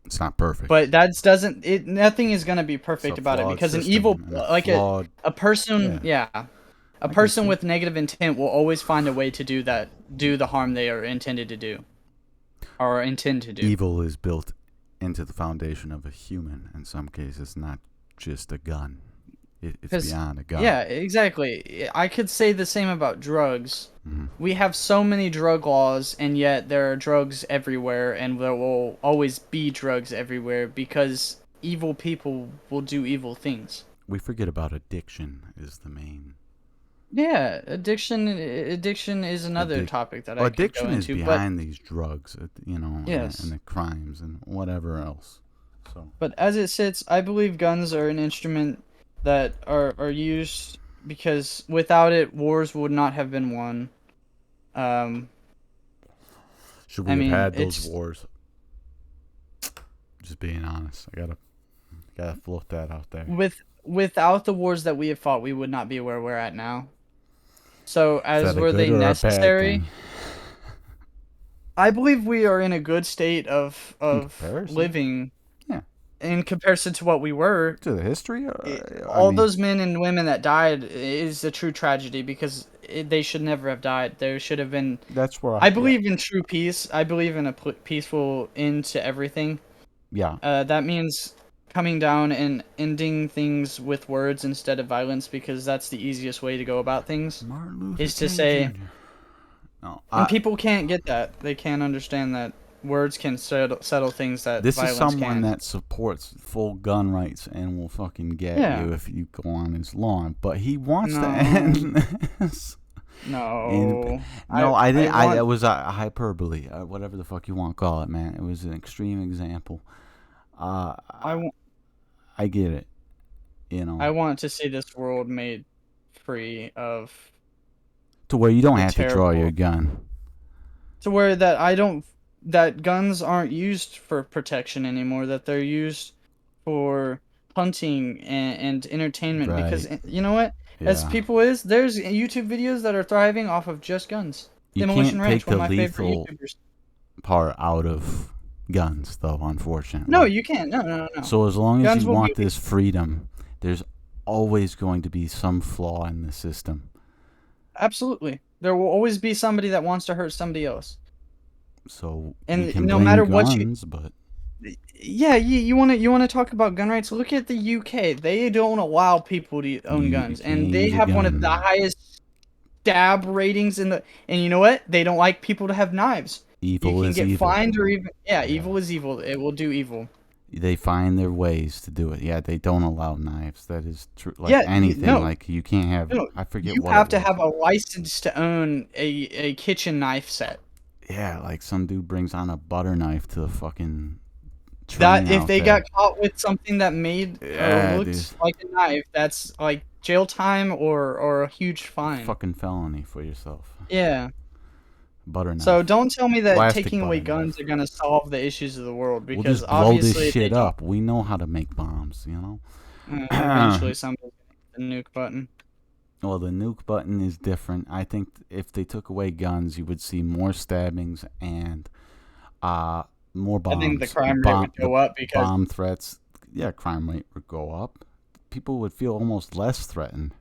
it's not perfect. but that doesn't it nothing is going to be It's perfect a about it flawed because an system evil and a like flawed- a person, yeah. A can person see. with negative intent will always find a way to do the harm they are intended to do. Or intend to do. evil is built into the foundation of a human in some cases, not just a gun. It's 'Cause- beyond a gun. Yeah, exactly. I could say the same about drugs. Mhm. We have so many drug laws, and yet there are drugs everywhere, and there will always be drugs everywhere because evil people will do evil things. We forget about addiction is the main Yeah, addiction is another Addic- topic that I could go Addiction is into, but behind these drugs, and yes. the crimes and whatever else. So But as it sits, I believe guns are an instrument that are used because without it, wars would not have been won. Um, should I we have mean, had those it's wars? Just being honest, I gotta float that out there. without the wars that we have fought, we would not be where we're at now. So, Is as that a were good they or a bad necessary? thing? I believe we are in a good state of In comparison, living yeah, in comparison to what we were. to the history. I All mean, those men and women that died is a true tragedy because they should never have died. There should have been. that's where I believe in true peace. I believe in a peaceful end to everything. yeah. That means coming down and ending things with words instead of violence because that's the easiest way to go about things. Martin Luther Is to King say, Jr. No, and people can't get that. They can't understand that words can settle things that this is violence someone can't. that supports full gun rights and will fucking get Yeah. you if you go on his lawn. But he wants to No. end this. No. No, I didn't. want- It was a hyperbole, whatever the fuck you want to call it, man. It was an extreme example. I want. I get it. You know, I want to see this world made free of to where you don't the have to draw your terrible- gun. to where that guns aren't used for protection anymore, that they're used for hunting and entertainment because Right. you know what, as Yeah. people there's YouTube videos that are thriving off of just guns. You Demolition can't Ranch, take one the of my favorite lethal YouTubers. part out of guns, though. Unfortunately. No, you can't. No. So as long as Guns you will want be- this freedom, there's always going to be some flaw in the system. Absolutely, there will always be somebody that wants to hurt somebody else. So And we can no blame matter guns, what you- but Yeah, you want to talk about gun rights? Look at the UK. They don't allow people to own You guns, can't and they use a have one of gun. the highest stab ratings in the. And you know what? They don't like people to have knives. evil You can is get evil. fined or even Yeah. evil is evil. It will do evil. They find their ways to do it. Yeah, they don't allow knives. That is true. Like Yeah, anything, no. like you can't have. No, I forget You what have it to was. have a license to own a kitchen knife set. Yeah, like some dude brings on a butter knife to the fucking. That train if out they there. got caught with something that made Yeah, or looked dude. like a knife, that's like jail time or a huge fine. Fucking felony for yourself. Yeah. Butter knife. So don't tell me that Plastic taking away butter knife. guns are gonna solve the issues of the world We'll because just blow obviously this they shit don't. up. We know how to make bombs, you know? Eventually, somebody's gonna hit the nuke button. Well, the nuke button is different. I think if they took away guns, you would see more stabbings and more bombs. I think the crime rate would go up because bomb threats. Yeah, crime rate would go up. People would feel almost less threatened.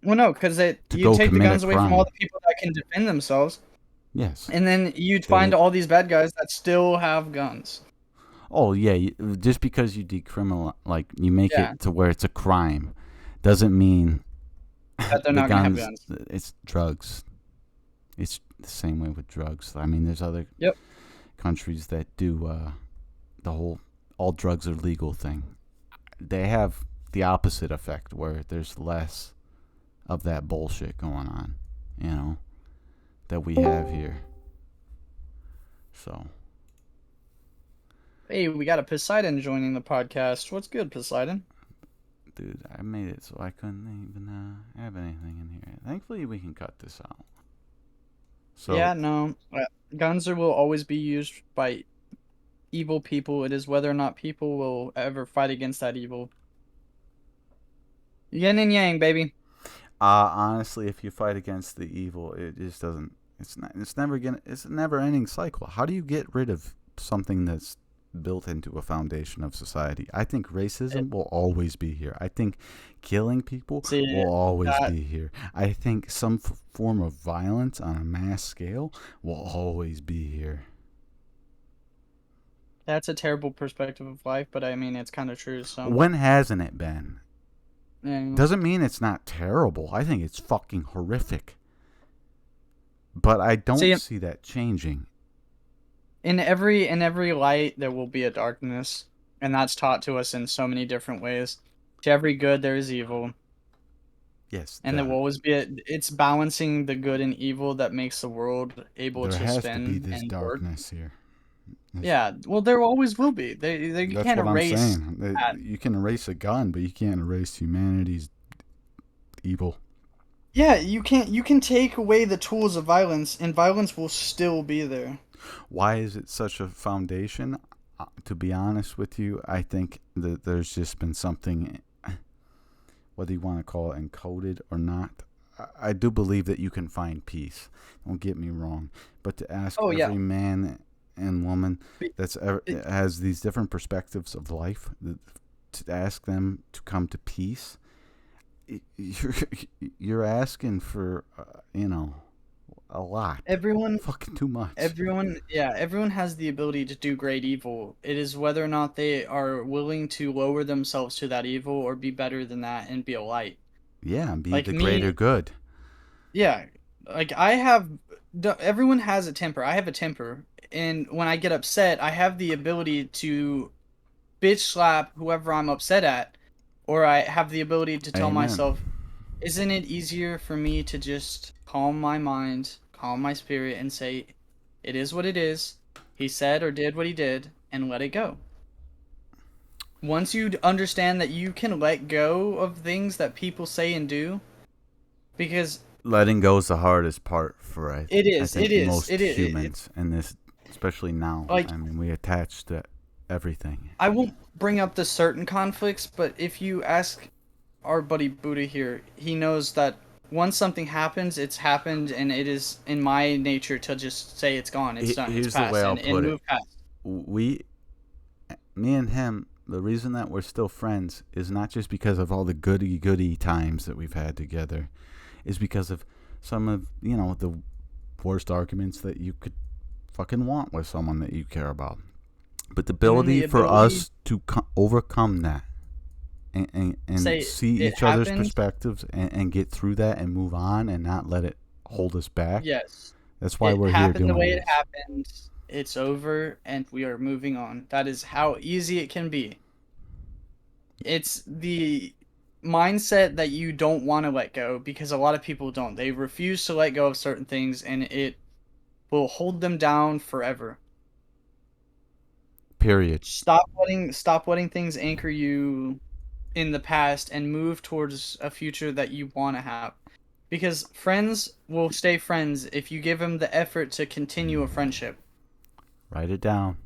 well, no, because To you go take the commit a guns away from all crime. the people that can defend themselves, Yes. and then you'd find all these bad guys that still have guns. Oh yeah, just because you decriminalize, like you make Yeah. it to where it's a crime, doesn't mean That they're the not gonna have guns. It's drugs. It's the same way with drugs. I mean, there's other Yep. countries that do the whole all drugs are legal thing. They have the opposite effect where there's less of that bullshit going on, you know, that we have here. So, Hey, we got a Poseidon joining the podcast. What's good, Poseidon? dude, I made it so I couldn't even have anything in here. Thankfully, we can cut this out. So, Yeah, no. Guns will always be used by evil people. It is whether or not people will ever fight against that evil. Yin and yang, baby. honestly, if you fight against the evil, it just doesn't. It's not. It's never gonna. It's a never-ending cycle. How do you get rid of something that's built into a foundation of society? I think racism will always be here. I think killing people See, will always that- be here. I think some form of violence on a mass scale will always be here. That's a terrible perspective of life, but I mean, it's kind of true. So, When hasn't it been? yeah. Doesn't mean it's not terrible. I think it's fucking horrific. But I don't See, see that changing. in every light there will be a darkness, and that's taught to us in so many different ways. To every good there is evil. Yes, And there will always be it's balancing the good and evil that makes the world able there to has to be spin this and work. darkness here. Yeah, well, there always will be. They you That's can't what I'm erase saying. that. You can erase a gun, but you can't erase humanity's evil. Yeah, you can't. You can take away the tools of violence, and violence will still be there. Why is it such a foundation? To be honest with you, I think that there's just been something, whether you want to call it encoded or not. I do believe that you can find peace. Don't get me wrong, but to ask Oh yeah, every man and woman Be- it, has these different perspectives of life, to ask them to come to peace, you're you're asking for a lot, everyone, fucking too much. everyone has the ability to do great evil. It is whether or not they are willing to lower themselves to that evil or be better than that and be a light. Yeah, and be Like the greater me, good. yeah, like I have. Everyone has a temper. I have a temper, and when I get upset, I have the ability to bitch slap whoever I'm upset at, or I have the ability to tell Amen. myself, isn't it easier for me to just calm my mind, calm my spirit, and say, it is what it is. He said or did what he did, and let it go. Once you understand that you can let go of things that people say and do, because Letting go is the hardest part for I it think is, most it's humans, and this, especially now. like I mean, we attach to everything. I won't bring up the certain conflicts, but if you ask our buddy Buddha here, he knows that once something happens, it's happened, and it is in my nature to just say it's gone, it's done, it's Here's the way past, I'll and put it. move past. We, me and him, the reason that we're still friends is not just because of all the goody times that we've had together, is because of some of the worst arguments that you could fucking want with someone that you care about. But the And then ability the for ability us to overcome that, and say see it each other's happened, perspectives, and get through that and move on and not let it hold us back. yes, That's why it we're here happened the doing way it this. happened. It's over, and we are moving on. That is how easy it can be. It's the mindset that you don't want to let go because a lot of people don't. They refuse to let go of certain things, and it will hold them down forever. Period. Stop letting things anchor you in the past and move towards a future that you want to have. Because friends will stay friends if you give them the effort to continue a friendship. Write it down.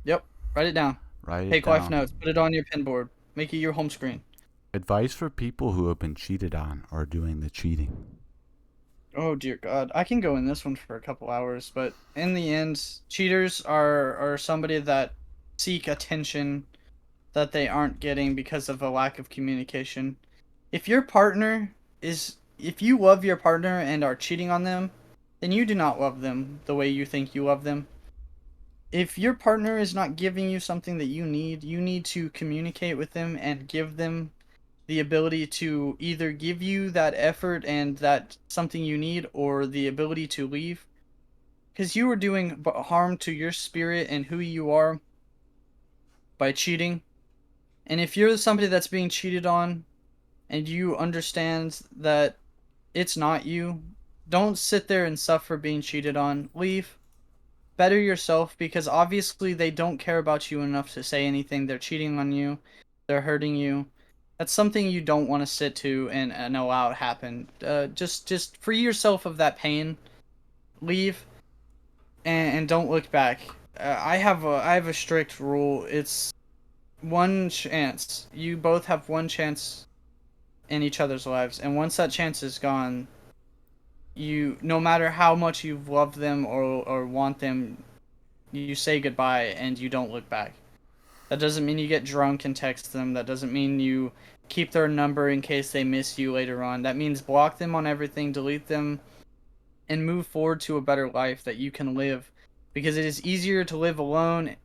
Yep, write it down. Write it Take life down. notes. Put it on your pinboard. Make it your home screen. Advice for people who have been cheated on or doing the cheating. Oh dear God, I can go in this one for a couple hours, but in the end, cheaters are somebody that seek attention that they aren't getting because of a lack of communication. If your partner if you love your partner and are cheating on them, then you do not love them the way you think you love them. If your partner is not giving you something that you need to communicate with them and give them the ability to either give you that effort and that something you need or the ability to leave because you are doing harm to your spirit and who you are by cheating. And if you're somebody that's being cheated on and you understand that it's not you, don't sit there and suffer being cheated on. Leave. Better yourself because obviously they don't care about you enough to say anything. They're cheating on you. They're hurting you. That's something you don't want to sit to and allow it happen. Just free yourself of that pain. Leave and don't look back. I have a strict rule. It's one chance. You both have one chance in each other's lives, and once that chance is gone, you no matter how much you've loved them or want them, you say goodbye and you don't look back. That doesn't mean you get drunk and text them. That doesn't mean you keep their number in case they miss you later on. That means block them on everything, delete them, and move forward to a better life that you can live. Because it is easier to live alone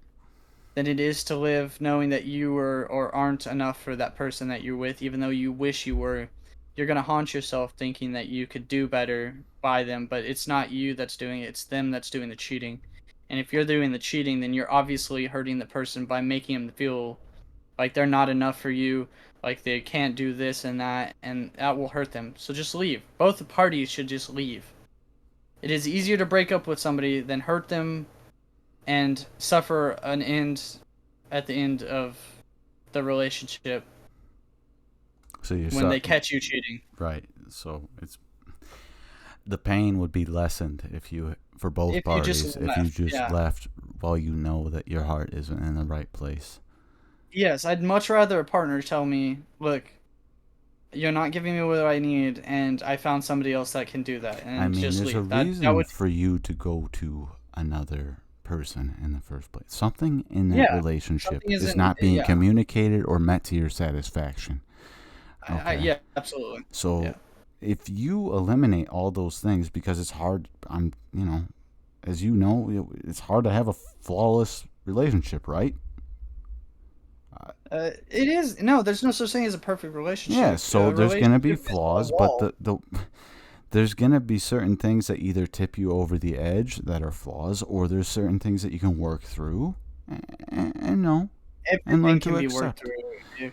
than it is to live knowing that you are or aren't enough for that person that you're with, even though you wish you were. You're gonna haunt yourself thinking that you could do better by them, but it's not you that's doing it, it's them that's doing the cheating. And if you're doing the cheating, then you're obviously hurting the person by making them feel like they're not enough for you, like they can't do this and that will hurt them. So just leave. Both parties should just leave. It is easier to break up with somebody than hurt them and suffer an end at the end of the relationship So you're when they catch you cheating. right. So it's the pain would be lessened if you, for both If you parties, just if you left, just yeah. left while you know that your heart isn't in the right place. Yes, I'd much rather a partner tell me, look, you're not giving me what I need, and I found somebody else that can do that, and I mean, just there's leave. a reason that would, for you to go to another person in the first place. Something in that Yeah, relationship something is isn't- not being yeah. communicated or met to your satisfaction. Okay. yeah, absolutely. So Yeah. if you eliminate all those things, because it's hard, as you know, it's hard to have a flawless relationship, right? It is no. There's no such thing as a perfect relationship. Yeah, so A there's gonna be relationship is a flaws, wall. but there's gonna be certain things that either tip you over the edge that are flaws, or there's certain things that you can work through, and no, and learn Everything to can be accept. worked through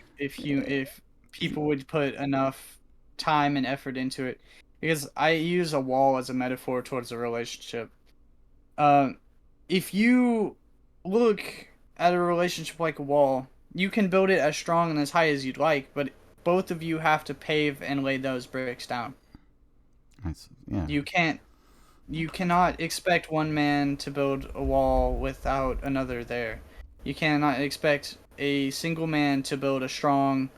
if people would put enough time and effort into it. Because I use a wall as a metaphor towards a relationship. If you look at a relationship like a wall, you can build it as strong and as high as you'd like, but both of you have to pave and lay those bricks down. Yeah. You cannot expect one man to build a wall without another there. You cannot expect a single man to build a strong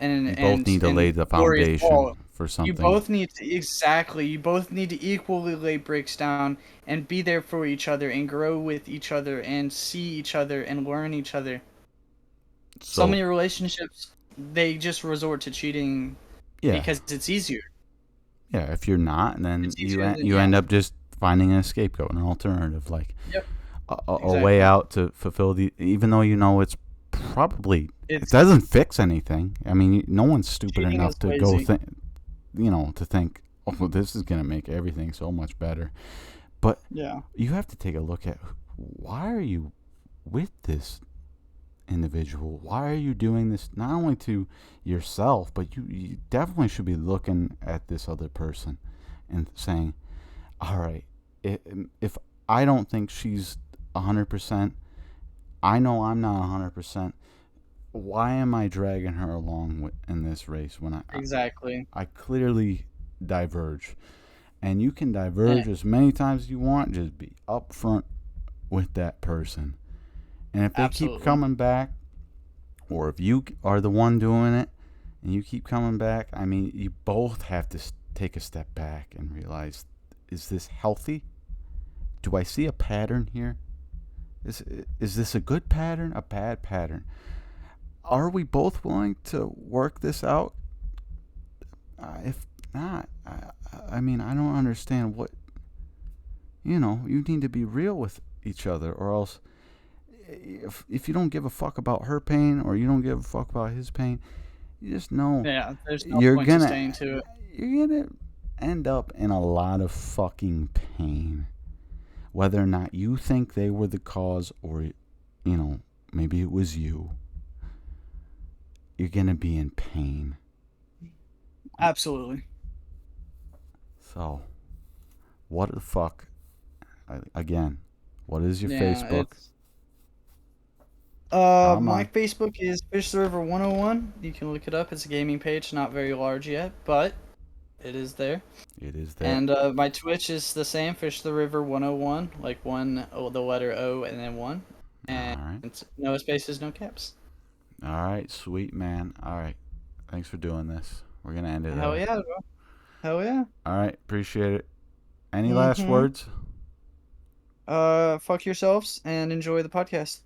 You both need to lay the glorious wall. foundation for something. You both need to equally lay bricks down and be there for each other and grow with each other and see each other and learn each other. So many relationships, they just resort to cheating because it's easier. Yeah, if you're not, then It's you easier than- you end up just finding a scapegoat, an alternative, like Yep. a Exactly. way out to fulfill even though you know it It's doesn't fix anything. I mean, no one's stupid Cheating enough is to go lazy. to think, oh, well, this is gonna make everything so much better. But yeah. you have to take a look at why are you with this individual? Why are you doing this not only to yourself, but you definitely should be looking at this other person and saying, all right, if I don't think she's 100%, I know I'm not 100%, why am I dragging her along in this race when Exactly. I clearly diverge? And you can diverge as many times as you want, just be upfront with that person. And if they Absolutely. keep coming back, or if you are the one doing it and you keep coming back, I mean, you both have to take a step back and realize, is this healthy? Do I see a pattern here? Is this a good pattern, a bad pattern? Are we both willing to work this out? If not, I mean, I don't understand what, you need to be real with each other, or else if you don't give a fuck about her pain or you don't give a fuck about his pain, you just know Yeah, there's no you're point gonna to staying to it. you're gonna end up in a lot of fucking pain, whether or not you think they were the cause or maybe it was you. You're gonna be in pain. Absolutely. So what the fuck, again, what is your Yeah, Facebook? My Facebook is Fish the River 101. You can look it up. It's a gaming page, not very large yet, but it is there. It is there. And my Twitch is the same, Fish the River 101, like the letter O and then 1. And Alright. it's no spaces, no caps. All right, sweet man. All right, thanks for doing this. We're gonna end it. Hell there. yeah, bro. Hell yeah. All right, appreciate it. Any last Mhm. words? Fuck yourselves and enjoy the podcast.